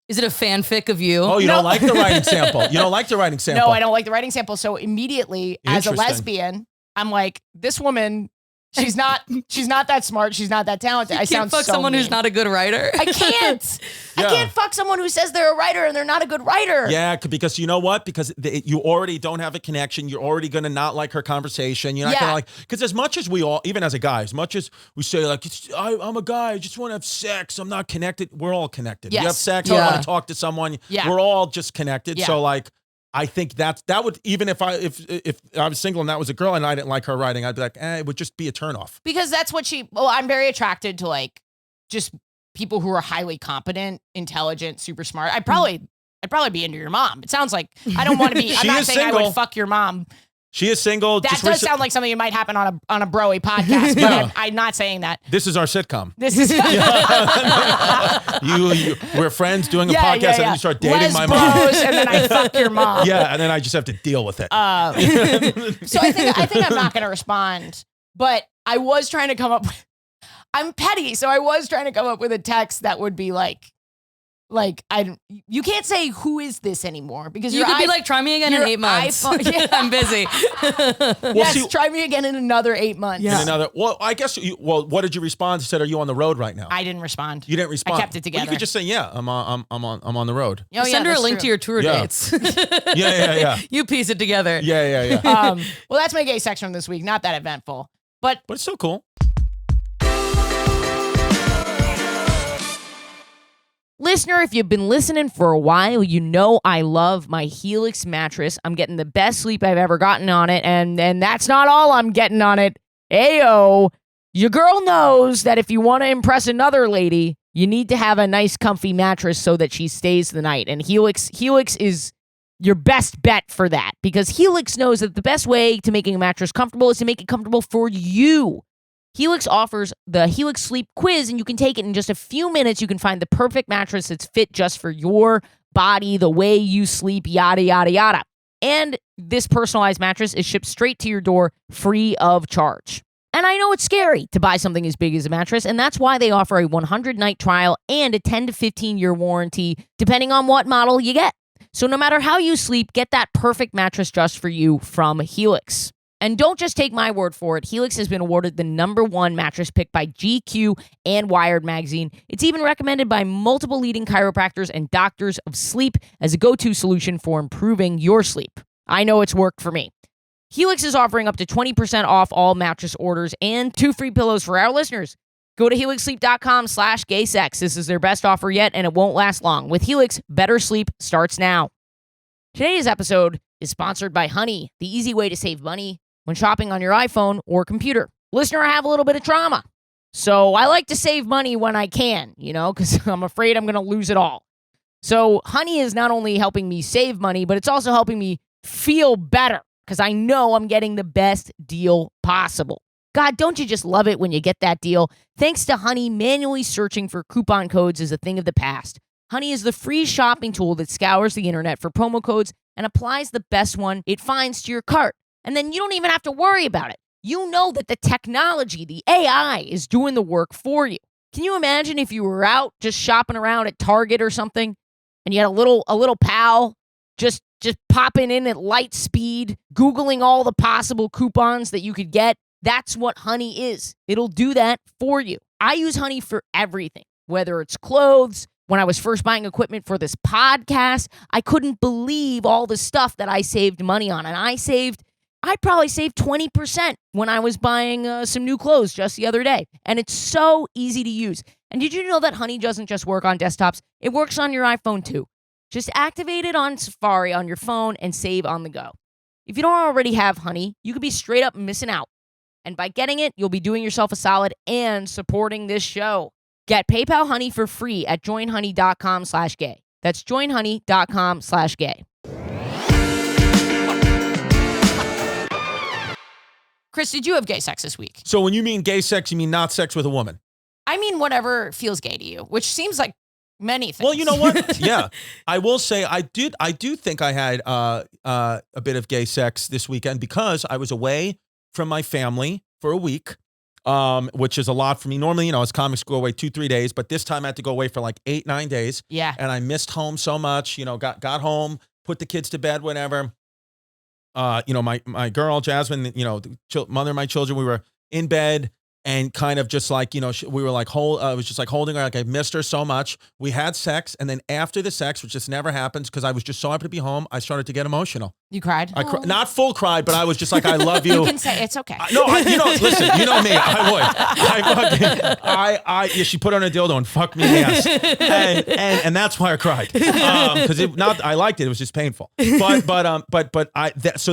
Is it a fanfic of you? Oh, you don't like the writing sample. You don't like the writing sample. No, I don't like the writing sample. So immediately, as a lesbian, I'm like, this woman, she's not that smart. She's not that talented. You can't fuck someone who's not a good writer. I can't. Yeah. I can't fuck someone who says they're a writer and they're not a good writer. Yeah, because you know what? Because you already don't have a connection. You're already going to not like her conversation. You're not going to like, because as much as we all, even as a guy, as much as we say like, I'm a guy, I just want to have sex, I'm not connected. We're all connected. Yes. You have sex, you want to talk to someone. Yeah. We're all just connected. Yeah. So like, I think that would, even if I was single and that was a girl and I didn't like her writing, I'd be like, it would just be a turnoff. Because that's what I'm very attracted to like just people who are highly competent, intelligent, super smart. I'd probably be into your mom. It sounds like I don't want to be, I'm not saying single. I would fuck your mom. She is single. That does sound like something that might happen on a broy podcast, but Yeah. I'm not saying that. This is our sitcom. This is we're friends doing a podcast and then you start dating my mom. And then I fuck your mom. Yeah, and then I just have to deal with it. So I think I'm not going to respond, but I was trying to come up with, I'm petty, so I was trying to come up with a text that would be like, Like, you can't say who is this anymore because you could be like, try me again in 8 months. I'm busy. Yes, try me again in another 8 months. Yeah. Well, I guess, what did you respond? You said, are you on the road right now? I didn't respond. You didn't respond. I kept it together. Well, you could just say, yeah, I'm on the road. Oh, Send her a link to your tour dates. Yeah. You piece it together. Yeah. Well, that's my gay section this week. Not that eventful, but it's still cool. Listener, if you've been listening for a while, you know I love my Helix mattress. I'm getting the best sleep I've ever gotten on it, and that's not all I'm getting on it. Ayo, your girl knows that if you want to impress another lady, you need to have a nice comfy mattress so that she stays the night. And Helix is your best bet for that, because Helix knows that the best way to making a mattress comfortable is to make it comfortable for you. Helix offers the Helix Sleep Quiz, and you can take it in just a few minutes. You can find the perfect mattress that's fit just for your body, the way you sleep, yada, yada, yada. And this personalized mattress is shipped straight to your door free of charge. And I know it's scary to buy something as big as a mattress, and that's why they offer a 100-night trial and a 10 to 15-year warranty, depending on what model you get. So no matter how you sleep, get that perfect mattress just for you from Helix. And don't just take my word for it. Helix has been awarded the #1 mattress pick by GQ and Wired magazine. It's even recommended by multiple leading chiropractors and doctors of sleep as a go-to solution for improving your sleep. I know it's worked for me. Helix is offering up to 20% off all mattress orders and 2 free pillows for our listeners. Go to helixsleep.com/gaysex. This is their best offer yet, and it won't last long. With Helix, better sleep starts now. Today's episode is sponsored by Honey, the easy way to save money when shopping on your iPhone or computer. Listener, I have a little bit of trauma, so I like to save money when I can, because I'm afraid I'm going to lose it all. So Honey is not only helping me save money, but it's also helping me feel better, because I know I'm getting the best deal possible. God, don't you just love it when you get that deal? Thanks to Honey, manually searching for coupon codes is a thing of the past. Honey is the free shopping tool that scours the internet for promo codes and applies the best one it finds to your cart. And then you don't even have to worry about it. You know that the technology, the AI, is doing the work for you. Can you imagine if you were out just shopping around at Target or something, and you had a little pal just popping in at light speed, Googling all the possible coupons that you could get? That's what Honey is. It'll do that for you. I use Honey for everything, whether it's clothes. When I was first buying equipment for this podcast, I couldn't believe all the stuff that I saved money on. And I probably saved 20% when I was buying some new clothes just the other day. And it's so easy to use. And did you know that Honey doesn't just work on desktops? It works on your iPhone too. Just activate it on Safari on your phone and save on the go. If you don't already have Honey, you could be straight up missing out. And by getting it, you'll be doing yourself a solid and supporting this show. Get PayPal Honey for free at joinhoney.com/gay. That's joinhoney.com/gay. Chris, did you have gay sex this week? So when you mean gay sex, you mean not sex with a woman? I mean whatever feels gay to you, which seems like many things. Well, you know what? Yeah, I will say I do think I had a bit of gay sex this weekend because I was away from my family for a week. Which is a lot for me. Normally, as comics go away 2-3 days, but this time I had to go away for like 8-9 days. Yeah. And I missed home so much, got home, put the kids to bed, whatever. My girl, Jasmine, the mother of my children, we were in bed and kind of just like, we were like, I was just like holding her, like I missed her so much. We had sex. And then after the sex, which just never happens because I was just so happy to be home, I started to get emotional. You cried? Not full cried, but I was just like, I love you. You can say it's okay. Listen, you know me. I would. She put on a dildo and fucked me in the ass. And that's why I cried. Because I liked it. It was just painful. So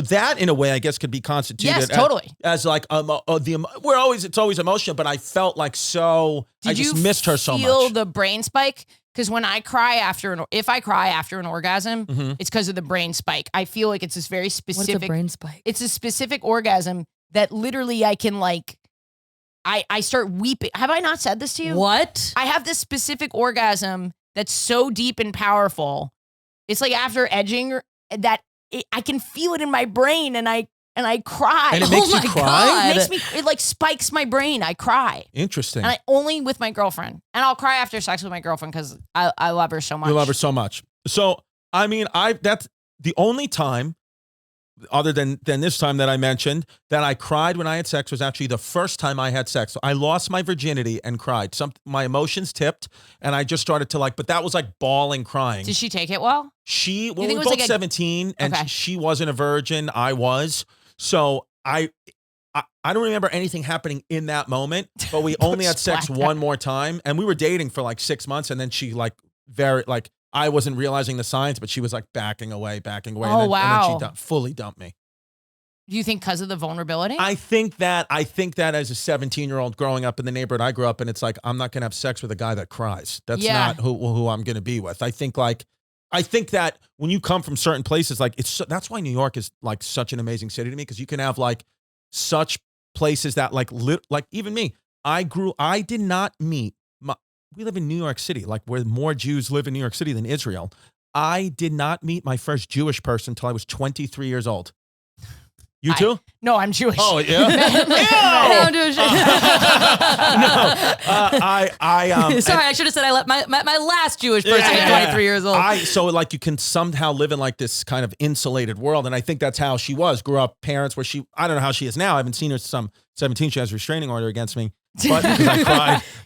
that in a way, I guess, could be constituted. Yes, totally. As like, it's always emotional, but I felt like I just missed her so much. Did you feel the brain spike? Because when I cry if I cry after an orgasm, it's because of the brain spike. I feel like it's this very specific. What's a brain spike? It's a specific orgasm that literally I can I start weeping. Have I not said this to you? What? I have this specific orgasm that's so deep and powerful. It's like after edging that I can feel it in my brain and I and I cry. And it makes you cry? It makes me, it like spikes my brain. I cry. Interesting. And I only with my girlfriend. And I'll cry after sex with my girlfriend because I love her so much. You love her so much. So, I mean, that's the only time, other than this time that I mentioned, that I cried when I had sex was actually the first time I had sex. So I lost my virginity and cried. My emotions tipped, and I just started to but that was like bawling, crying. Did she take it well? We were both 17, and she wasn't a virgin. I was. So I don't remember anything happening in that moment, but we only had sex one more time, and we were dating for like 6 months, and then she I wasn't realizing the signs, but she was like backing away. Oh, and then she fully dumped me. Do you think because of the vulnerability? I think that as a 17-year-old growing up in the neighborhood I grew up in, it's like, I'm not going to have sex with a guy that cries. That's not who I'm going to be with. I think that when you come from certain places, that's why New York is like such an amazing city to me, because you can have like such places that like even me, I did not meet we live in New York City, like where more Jews live in New York City than Israel. I did not meet my first Jewish person until I was 23 years old. You too? No, I'm Jewish. Oh, yeah? I'm Jewish. Sorry, I should have said I let my last Jewish person at 23 years old. So like you can somehow live in like this kind of insulated world, and I think that's how she was. Grew up, parents where I don't know how she is now. I haven't seen her since I'm 17. She has a restraining order against me, but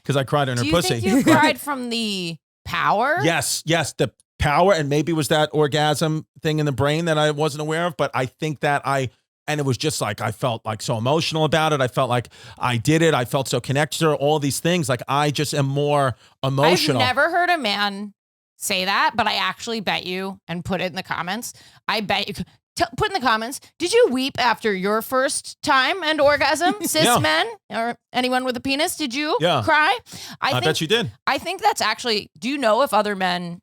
because I cried in her pussy. Do you think you cried from the power? Yes, the power, and maybe it was that orgasm thing in the brain that I wasn't aware of, but I think that and it was just like, I felt like so emotional about it. I felt like I did it. I felt so connected to her, all these things. Like I just am more emotional. I've never heard a man say that, but I actually bet you, and put it in the comments, I bet you, put in the comments, did you weep after your first time and orgasm? Cis men or anyone with a penis, did you cry? I bet you did. I think that's actually, do you know if other men?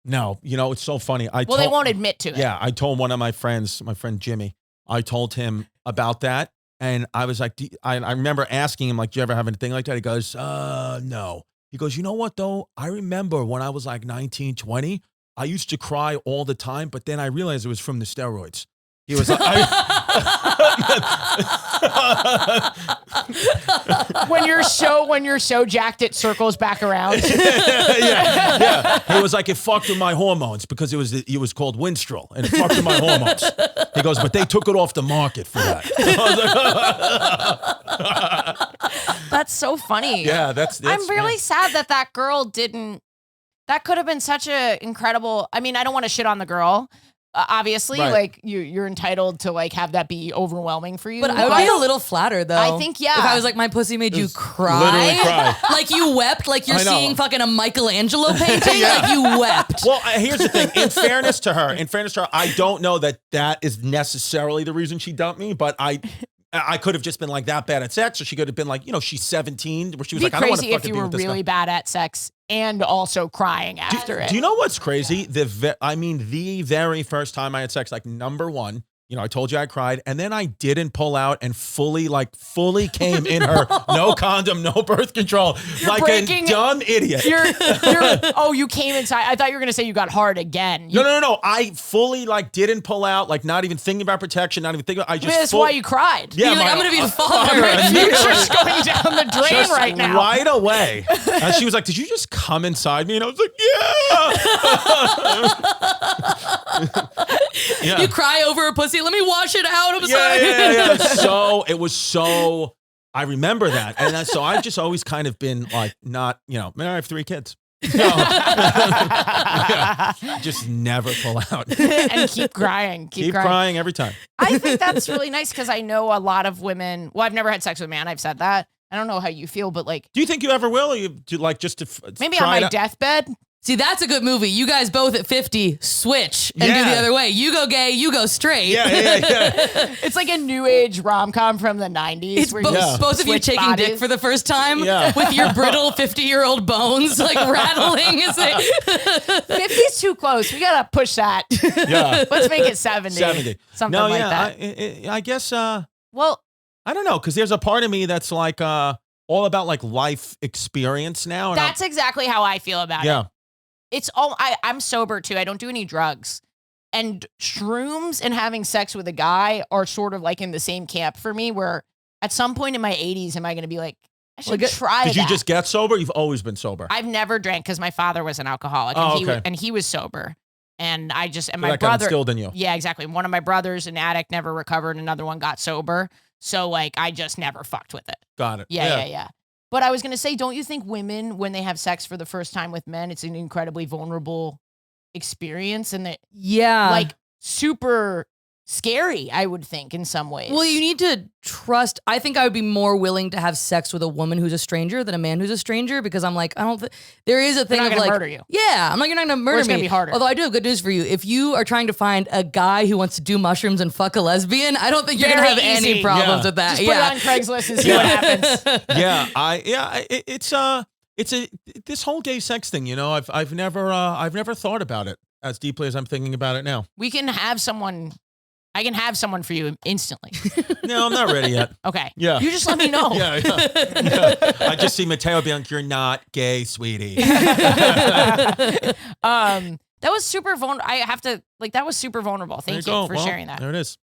No, it's so funny. They won't admit to it. Yeah, I told one of my friends, my friend Jimmy, I told him about that, and I was like, I remember asking him, like, do you ever have anything like that? He goes, no. He goes, you know what, though? I remember when I was like 19, 20, I used to cry all the time, but then I realized it was from the steroids. He was like, when you're so jacked, it circles back around. yeah. He was like, it fucked with my hormones because it was called Winstrol, and it fucked with my hormones. He goes, but they took it off the market for that. That's so funny. Yeah, that's I'm really sad that girl didn't. That could have been such a incredible. I mean, I don't want to shit on the girl. Obviously, right. Like you're entitled to like have that be overwhelming for you. But I would be a little flattered though. I think if I was like, my pussy made you cry, literally cry. Like you wept, like you're seeing fucking a Michelangelo painting, like you wept. Well, here's the thing. In fairness to her, I don't know that is necessarily the reason she dumped me, but I could have just been like that bad at sex, or she could have been like, she's 17, where she was like, I don't want to fucking be with this guy. If you were really bad at sex and also crying after it. Do you know what's crazy? The very first time I had sex, like number one, I told you I cried, and then I didn't pull out and fully came in her, no condom, no birth control, like a dumb idiot. You came inside. I thought you were gonna say you got hard again. No. I fully didn't pull out, not even thinking about protection, not even thinking. That's why you cried. Yeah, I'm gonna be the father. You're just going down the drain right now. Right away. And she was like, "Did you just come inside me?" And I was like, "Yeah." You cry over a pussy. Let me wash it out. I'm sorry. Yeah. So it was so. I remember that, and so I've just always kind of been like, not, I have 3 kids. Just never pull out and keep crying. Keep crying every time. I think that's really nice because I know a lot of women. Well, I've never had sex with a man. I've said that. I don't know how you feel, but do you think you ever will? Or you do just to maybe on my deathbed? See, that's a good movie. You guys both at 50 switch and do the other way. You go gay, you go straight. Yeah. It's like a new age rom-com from the 90s. It's both of you taking bodies. dick for the first time with your brittle 50-year-old bones rattling. 50's too close. We got to push that. Yeah. Let's make it 70. 70. Something like that. I guess, well, I don't know, because there's a part of me that's like all about like life experience now. And that's exactly how I feel about it. It's all I'm sober too. I don't do any drugs. And shrooms and having sex with a guy are sort of like in the same camp for me, where at some point in my 80s, am I going to be like, I should try Did that. you just get sober? You've always been sober. I've never drank because my father was an alcoholic and he was sober. And I just, and my that brother. got instilled in you. Yeah, exactly. One of my brothers, an addict, never recovered. Another one got sober. So like, I just never fucked with it. Got it. Yeah. But I was going to say, don't you think women, when they have sex for the first time with men, it's an incredibly vulnerable experience and that like super scary, I would think, in some ways. Well, you need to trust. I think I would be more willing to have sex with a woman who's a stranger than a man who's a stranger, because I'm like, I don't think there is a thing of like, murder you. Yeah, I'm like, you're not gonna murder me. It's gonna be harder. Although I do have good news for you. If you are trying to find a guy who wants to do mushrooms and fuck a lesbian, I don't think you're gonna have any problems with that. Just put it on Craigslist and see what happens. It's this whole gay sex thing. You know, I've never thought about it as deeply as I'm thinking about it now. We can have someone. I can have someone for you instantly. No, I'm not ready yet. Okay. Yeah. You just let me know. Yeah. I just see Mateo being like, you're not gay, sweetie. That was super vulnerable. I have to, like, that was super vulnerable. Thank you for sharing that. There it is.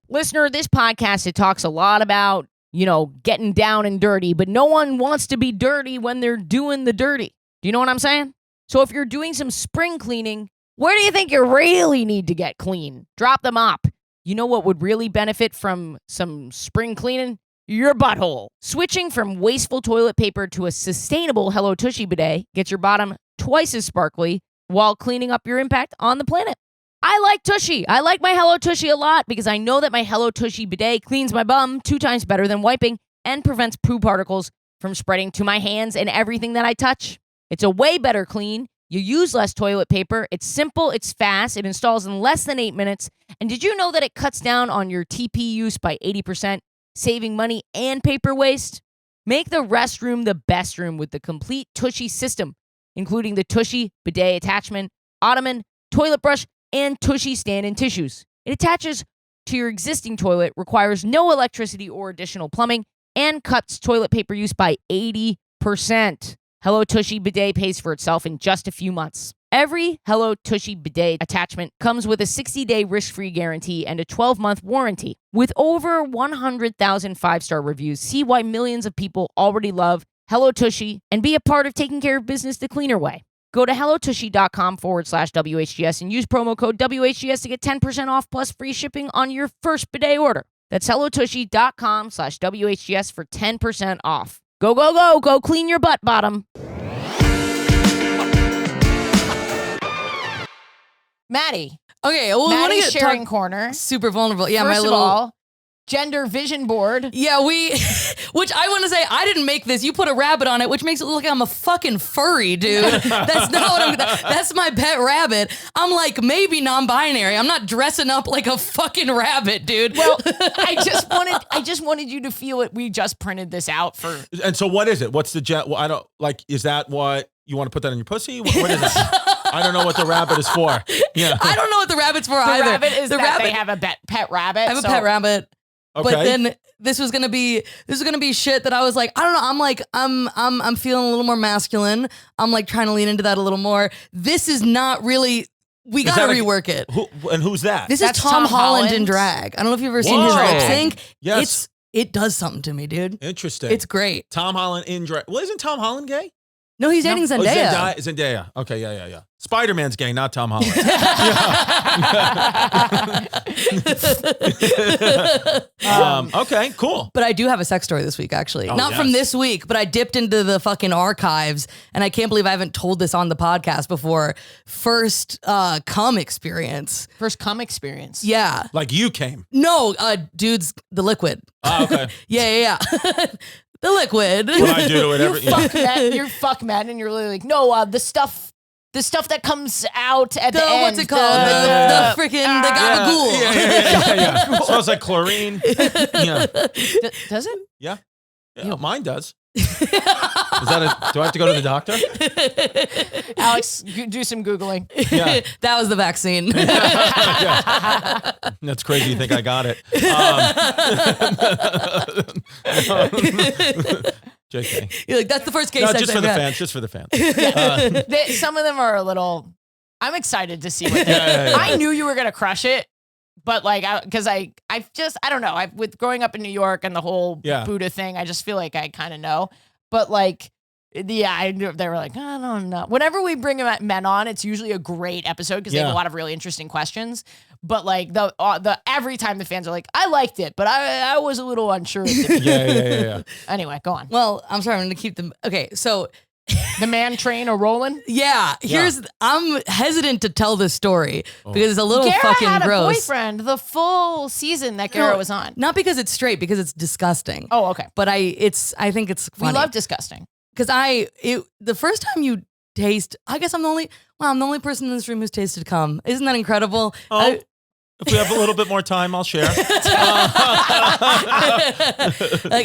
Listener, this podcast, it talks a lot about, you know, getting down and dirty, but no one wants to be dirty when they're doing the dirty. Do you know what I'm saying? So if you're doing some spring cleaning, where do you think you really need to get clean? Drop the mop. You know what would really benefit from some spring cleaning? Your butthole. Switching from wasteful toilet paper to a sustainable Hello Tushy bidet gets your bottom twice as sparkly while cleaning up your impact on the planet. I like Tushy. I like my Hello Tushy a lot because I know that my Hello Tushy bidet cleans my bum 2 times better than wiping and prevents poo particles from spreading to my hands and everything that I touch. It's a way better clean. You use less toilet paper. It's simple. It's fast. It installs in less than 8 minutes. And did you know that it cuts down on your TP use by 80%, saving money and paper waste? Make the restroom the best room with the complete Tushy system, including the Tushy bidet attachment, ottoman, toilet brush, and Tushy stand-in tissues. It attaches to your existing toilet, requires no electricity or additional plumbing, and cuts toilet paper use by 80%. Hello Tushy bidet pays for itself in just a few months. Every Hello Tushy bidet attachment comes with a 60-day risk-free guarantee and a 12-month warranty. With over 100,000 5-star reviews, see why millions of people already love Hello Tushy and be a part of taking care of business the cleaner way. Go to hellotushy.com/WHGS and use promo code WHGS to get 10% off plus free shipping on your first bidet order. That's hellotushy.com/WHGS for 10% off. Go, go, go. Go clean your butt bottom. Maddie. Okay, well, Maddie's sharing corner. Super vulnerable. Yeah, First my little of all, gender vision board. Yeah, which I want to say, I didn't make this. You put a rabbit on it, which makes it look like I'm a fucking furry, dude. That's not what that's my pet rabbit. I'm like maybe non-binary. I'm not dressing up like a fucking rabbit, dude. Well, I just wanted you to feel it. We just printed this out for. And so what is it? What's the jet? Well, I don't like, is that what you want to put that in your pussy? What is it? I don't know what the rabbit is for. Yeah. I don't know what the rabbit's for either. The rabbit is that they have a pet rabbit. I have a pet rabbit. Okay. But then this was gonna be shit that I was like, I don't know. I'm like, I'm feeling a little more masculine. I'm like trying to lean into that a little more. This is not really. We gotta rework it. Who's that? This is Tom Holland in drag. I don't know if you've ever seen his lip sync. Yes. It does something to me, dude. Interesting. It's great. Tom Holland in drag. Well, isn't Tom Holland gay? No, he's dating Zendaya. Zendaya. Okay, yeah. Spider-Man's gay, not Tom Holland. Okay, cool. But I do have a sex story this week, actually. Not from this week, but I dipped into the fucking archives, and I can't believe I haven't told this on the podcast before. First cum experience. First cum experience. Yeah. Like you came. No, dudes, the liquid. Oh, okay. Yeah. The liquid. What I do to it You're fuck mad, and you're really like, no, the stuff that comes out at the end. What's it called? The freaking the gabagool. Yeah. Smells like chlorine. Yeah. Does it? Yeah. Mine does. Do I have to go to the doctor? Alex, do some Googling. Yeah. That was the vaccine. Yeah. That's crazy. You think I got it. JK. You're like, that's the first case. No, just for the fans. Just for the fans. Some of them are a little I'm excited to see what I knew you were going to crush it. But like, because I don't know. With growing up in New York and the whole Buddha thing, I just feel like I kind of know. But like, I knew they were like, I don't know. Whenever we bring men on, it's usually a great episode because they have a lot of really interesting questions. But like the every time the fans are like, I liked it, but I was a little unsure. Yeah. Anyway, go on. Well, I'm sorry. I'm going to keep them. Okay, so. The man train a rolling? Yeah. I'm hesitant to tell this story because it's a little fucking had gross. A boyfriend the full season that Gara was on. Not because it's straight, because it's disgusting. Oh, okay. But I think it's funny. We love disgusting. Because the first time you taste, I guess I'm the only person in this room who's tasted cum. Isn't that incredible? Oh. If we have a little bit more time, I'll share. Like,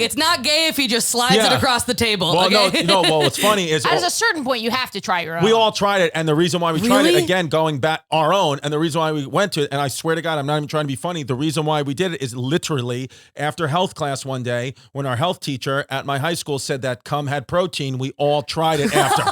it's not gay if he just slides it across the table. Well, okay? no. Well, what's funny is at a certain point you have to try your own. We all tried it, and the reason why we tried it again, going back our own, and the reason why we went to it, and I swear to God, I'm not even trying to be funny. The reason why we did it is literally after health class one day, when our health teacher at my high school said that cum had protein, we all tried it after.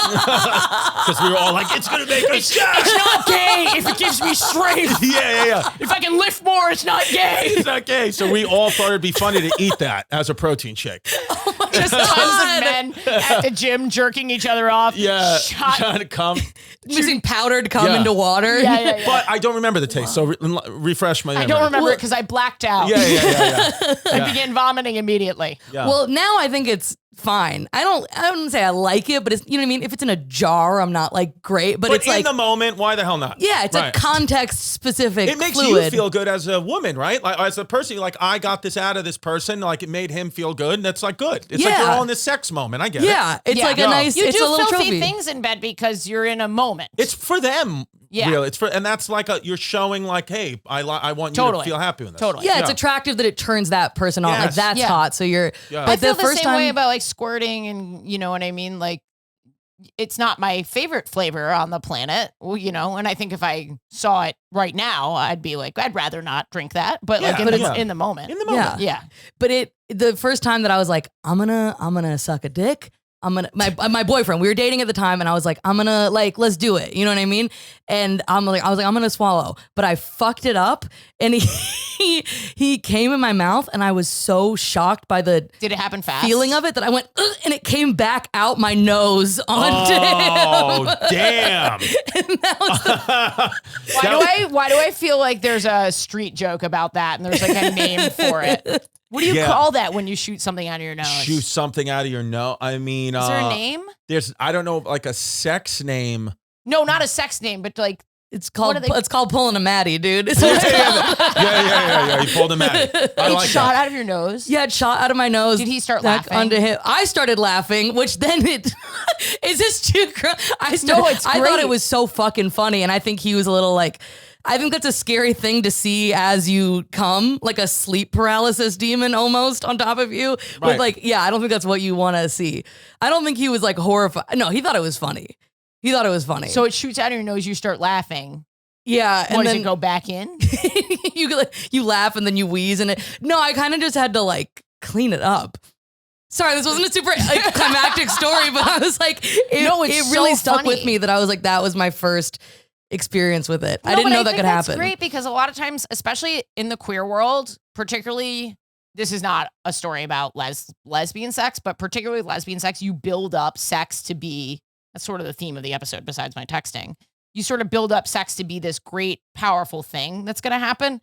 Because we were all like, it's going to make us gay. It's not gay if it gives me strength. Yeah. If I can lift more, it's not gay. It's not gay. So we all thought it'd be funny to eat that as a protein shake. Oh my Just tons of men at the gym jerking each other off. Yeah. Trying to cum. Mixing powdered cum into water. Yeah. But I don't remember the taste, so refresh my memory. I don't remember it because I blacked out. Yeah. I began vomiting immediately. Yeah. Well, now I think it's fine. I don't say I like it, but it's, you know what I mean? If it's in a jar, I'm not like great, but it's in like the moment, why the hell not? Yeah, it's a context specific It makes fluid. you feel good as a woman, right? Like as a person, you're like, I got this out of this person, like it made him feel good, and that's like good. It's like you're all in this sex moment. I get it. Yeah, it's like a nice, you it's do a little filthy trophy. things in bed because you're in a moment. It's for them. Yeah. Really. It's for, and that's like you're showing like, hey, I want you to feel happy with this. Totally. Yeah, it's attractive that it turns that person on. Like that's hot. So you're. Yeah. But I feel the first same time way about like squirting, and you know what I mean. Like, it's not my favorite flavor on the planet, well, you know. And I think if I saw it right now, I'd be like, I'd rather not drink that. But like, it's in the moment. In the moment. Yeah. But the first time that I was like, I'm gonna suck a dick. My boyfriend, we were dating at the time, and I was like, I'm gonna like, let's do it. You know what I mean? And I was like, I'm gonna swallow, but I fucked it up, and he came in my mouth, and I was so shocked by the Did it happen fast? feeling of it that I went, ugh, and it came back out my nose onto him. Oh, damn. And that was Why do I feel like there's a street joke about that, and there's like a name for it? What do you call that when you shoot something out of your nose? Shoot something out of your nose. I mean, is there a name? I don't know, like a sex name. No, not a sex name, but like it's called pulling a Maddie, dude. Yeah. He pulled a Maddie. I like shot that. out of your nose. Yeah, it shot out of my nose. Did he start laughing? Onto him. I started laughing, which then is this too? I thought it was so fucking funny, and I think he was a little like. I think that's a scary thing to see as you come, like a sleep paralysis demon almost on top of you. Right. With like, I don't think that's what you want to see. I don't think he was like horrified. No, he thought it was funny. So it shoots out of your nose, you start laughing. Yeah. And then it go back in? you laugh and then you wheeze and no, I kind of just had to like clean it up. Sorry, this wasn't a super climactic story, but I was like, it really stuck with me that I was like, that was my first experience with it. I didn't know that could happen. That's great because a lot of times, especially in the queer world, particularly, this is not a story about lesbian sex, but particularly lesbian sex, you build up sex to be, that's sort of the theme of the episode besides my texting. You sort of build up sex to be this great, powerful thing that's going to happen.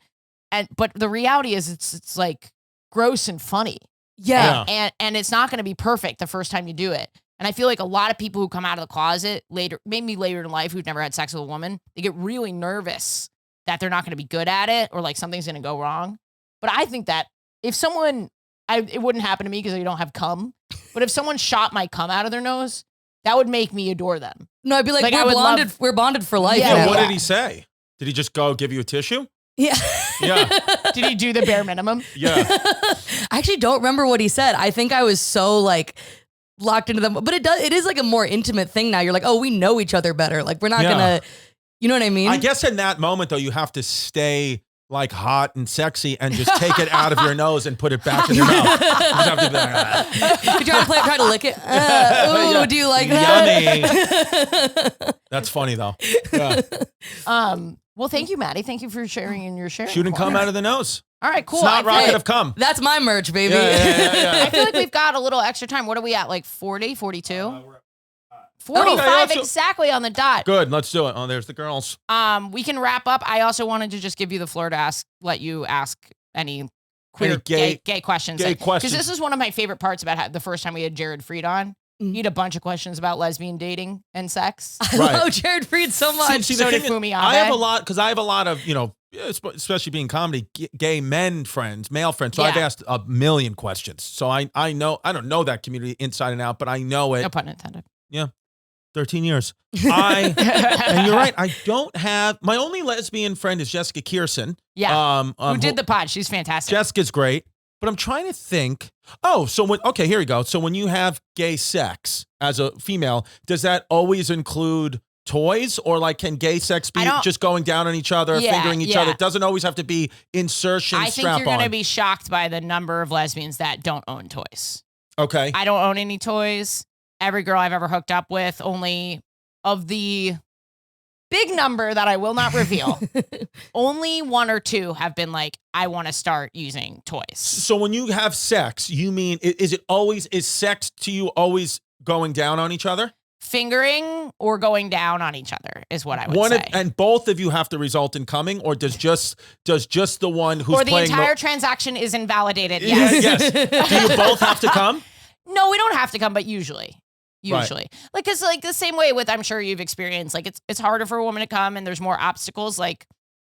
But the reality is it's like gross and funny. Yeah. And it's not going to be perfect the first time you do it. And I feel like a lot of people who come out of the closet later, maybe later in life, who've never had sex with a woman, they get really nervous that they're not going to be good at it or like something's going to go wrong. But I think that if someone, it wouldn't happen to me because I don't have cum, but if someone shot my cum out of their nose, that would make me adore them. No, I'd be like we're bonded for life. Yeah, what did he say? Did he just go give you a tissue? Yeah. Did he do the bare minimum? Yeah. I actually don't remember what he said. I think I was so like locked into them, but it is like a more intimate thing now. You're like, oh, we know each other better. Like we're not gonna, you know what I mean? I guess in that moment though, you have to stay like hot and sexy and just take it out of your nose and put it back in your mouth. You just have to be like, You try to lick it. Ooh, do you like that? Yummy. That's funny though. Yeah. Well, thank you, Maddie. Thank you for sharing in your sharing. Shoot and come out of the nose. All right, cool. Snot rocket of cum. That's my merch, baby. Yeah. I feel like we've got a little extra time. What are we at? Like 40, 42? 45 exactly on the dot. Good. Let's do it. Oh, there's the girls. We can wrap up. I also wanted to just give you the floor to let you ask any queer gay questions. Gay questions. Because this is one of my favorite parts about the first time we had Jared Freed on. He had a bunch of questions about lesbian dating and sex. I love Jared Freed so much. So did Fumi Abe. I have a lot of, especially being comedy, gay men friends, male friends. So I've asked a million questions. So I don't know that community inside and out, but I know it. No pun intended. Yeah. 13 years. And you're right. I don't have, my only lesbian friend is Jessica Kierson. Yeah. Who did the pod. She's fantastic. Jessica's great. But I'm trying to think. Oh, okay, here we go. So when you have gay sex as a female, does that always include toys, or like can gay sex be just going down on each other, fingering each other? It doesn't always have to be insertion, I think you're going to be shocked by the number of lesbians that don't own toys. Okay. I don't own any toys. Every girl I've ever hooked up with, only of the big number that I will not reveal, only one or two have been like, I want to start using toys. So when you have sex, you mean, is sex to you always going down on each other? Fingering or going down on each other is what I would say. And both of you have to result in coming, or does just the one who's playing? Or the entire transaction is invalidated. Yes. Yes. Do you both have to come? No, we don't have to come, but usually. Right. Like, cause like the same way with, I'm sure you've experienced, like it's harder for a woman to come and there's more obstacles, like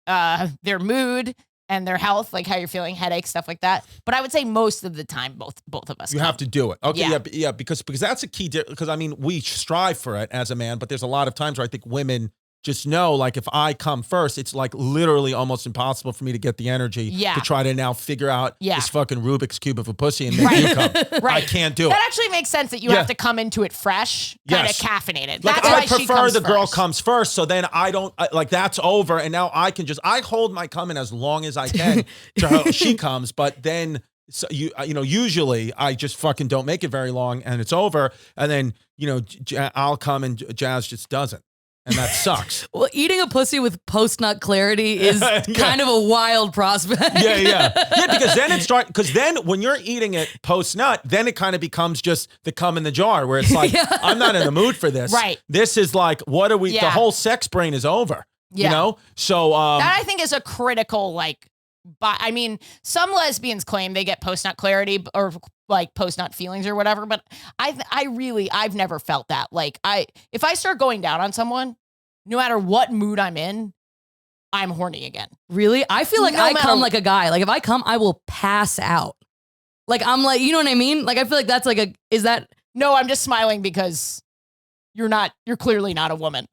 their mood and their health, like how you're feeling, headaches, stuff like that. But I would say most of the time, both of us You have to do it. Okay. Yeah. Because that's a key, because I mean, we strive for it as a man, but there's a lot of times where I think women just know, like, if I come first, it's like literally almost impossible for me to get the energy to try to now figure out this fucking Rubik's Cube of a pussy and make you come. I can't do it. That actually makes sense that you have to come into it fresh, kind of caffeinated. Like, that's I why prefer she comes the girl first. comes first, so then I don't, like, that's over, and now I can I hold my coming as long as I can to her, she comes, but then, so usually I just fucking don't make it very long and it's over, and then, I'll come and Jazz just doesn't. And that sucks. Well, eating a pussy with post-nut clarity is kind of a wild prospect. Yeah, because then when you're eating it post-nut, then it kind of becomes just the cum in the jar, where it's like, I'm not in the mood for this. Right. This is like, what are we, the whole sex brain is over, So that I think is a critical, like, but I mean, some lesbians claim they get post-nut clarity or like post-nut feelings or whatever, but I've never felt that. Like, if I start going down on someone, no matter what mood I'm in, I'm horny again. Really? I feel like I come like a guy. Like, if I come, I will pass out. Like, I'm like, you know what I mean? Like, I feel like that's like is that? No, I'm just smiling because you're clearly not a woman.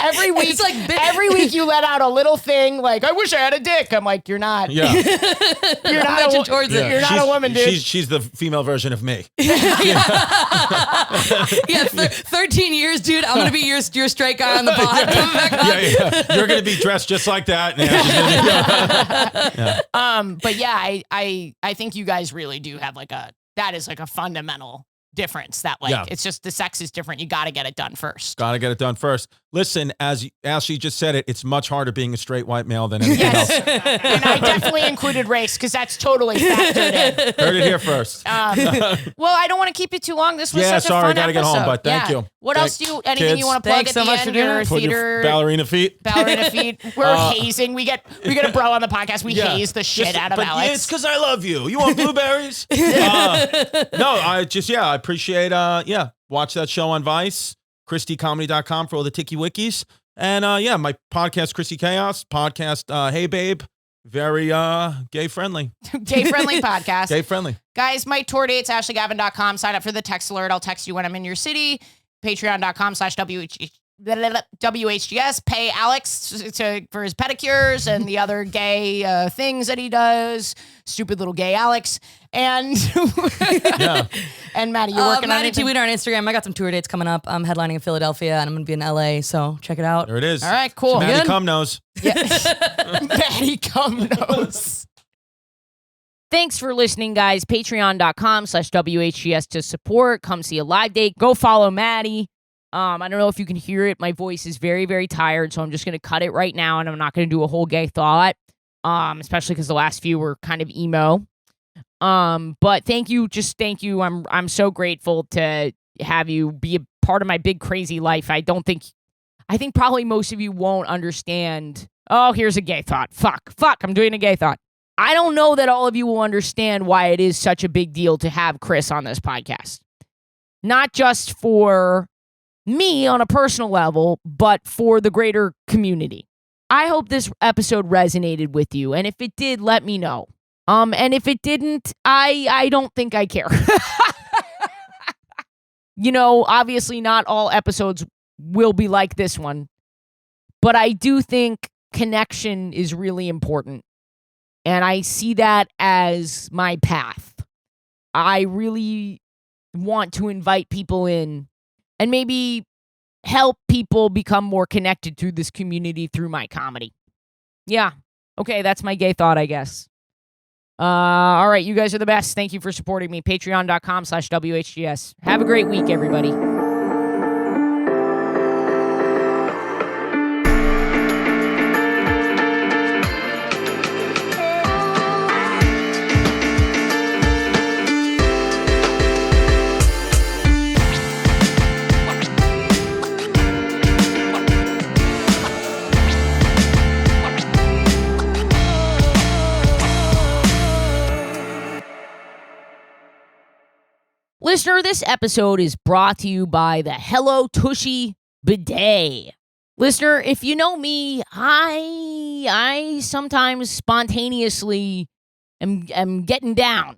Every week you let out a little thing like, I wish I had a dick. I'm like, you're not. Yeah. You're not You're not a woman, dude. She's the female version of me. 13 years, dude. I'm gonna be your straight guy on the pod. You're gonna be dressed just like that. But yeah, I think you guys really do have that is like a fundamental difference, that it's just the sex is different. You got to get it done first. Listen, as Ashley just said it's much harder being a straight white male than anything else. And I definitely included race because that's totally factored in. Heard it here first. Well, I don't want to keep you too long. This was such a fun gotta episode. Get home, but thank you. What else anything you want to plug at the end? Your theater ballerina feet. We're hazing. We get a bro on the podcast. We haze the shit out of Alex. It's because I love you. You want blueberries? I appreciate watch that show on Vice, ChrissyComedy.com for all the Tiki Wikis. And my podcast, Chrissy Chaos, podcast, Hey Babe, very gay friendly. Gay friendly podcast. Gay friendly. Guys, my tour dates, AshleyGavin.com. Sign up for the text alert. I'll text you when I'm in your city. Patreon.com/WHGS. WHGS, pay Alex for his pedicures and the other gay things that he does. Stupid little gay Alex. And and Maddie, you're working on Maddie it. tweeted on Instagram. I got some tour dates coming up. I'm headlining in Philadelphia and I'm going to be in LA. So check it out. There it is. All right, cool. Maddie Cum-Nose. Yeah. Maddie Cum-Nose. Thanks for listening, guys. Patreon.com/WHGS to support. Come see a live date. Go follow Maddie. I don't know if you can hear it. My voice is very, very tired, so I'm just going to cut it right now, and I'm not going to do a whole gay thought, especially because the last few were kind of emo. But thank you. Just thank you. I'm so grateful to have you be a part of my big, crazy life. I think probably most of you won't understand. Oh, here's a gay thought. Fuck. I'm doing a gay thought. I don't know that all of you will understand why it is such a big deal to have Chris on this podcast. Not just for me on a personal level, but for the greater community. I hope this episode resonated with you, and if it did, let me know. And if it didn't, I don't think I care. Obviously not all episodes will be like this one, but I do think connection is really important. And I see that as my path. I really want to invite people in and maybe help people become more connected to this community through my comedy. Yeah. Okay, that's my gay thought, I guess. All right, you guys are the best. Thank you for supporting me. Patreon.com/WHGS. Have a great week, everybody. Listener, this episode is brought to you by the Hello Tushy Bidet. Listener, if you know me, I sometimes spontaneously am getting down.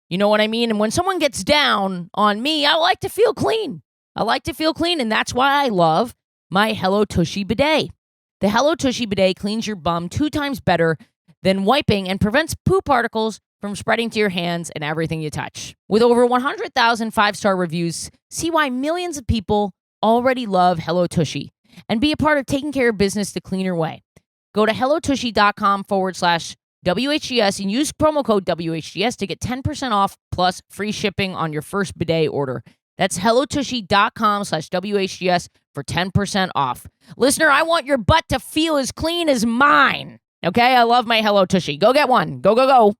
You know what I mean? And when someone gets down on me, I like to feel clean. And that's why I love my Hello Tushy Bidet. The Hello Tushy Bidet cleans your bum 2 times better than wiping and prevents poo particles from spreading to your hands and everything you touch. With over 100,000 5-star reviews, see why millions of people already love Hello Tushy and be a part of taking care of business the cleaner way. Go to hellotushy.com/WHGS and use promo code WHGS to get 10% off plus free shipping on your first bidet order. That's hellotushy.com/WHGS for 10% off. Listener, I want your butt to feel as clean as mine. Okay? I love my Hello Tushy. Go get one. Go, go, go.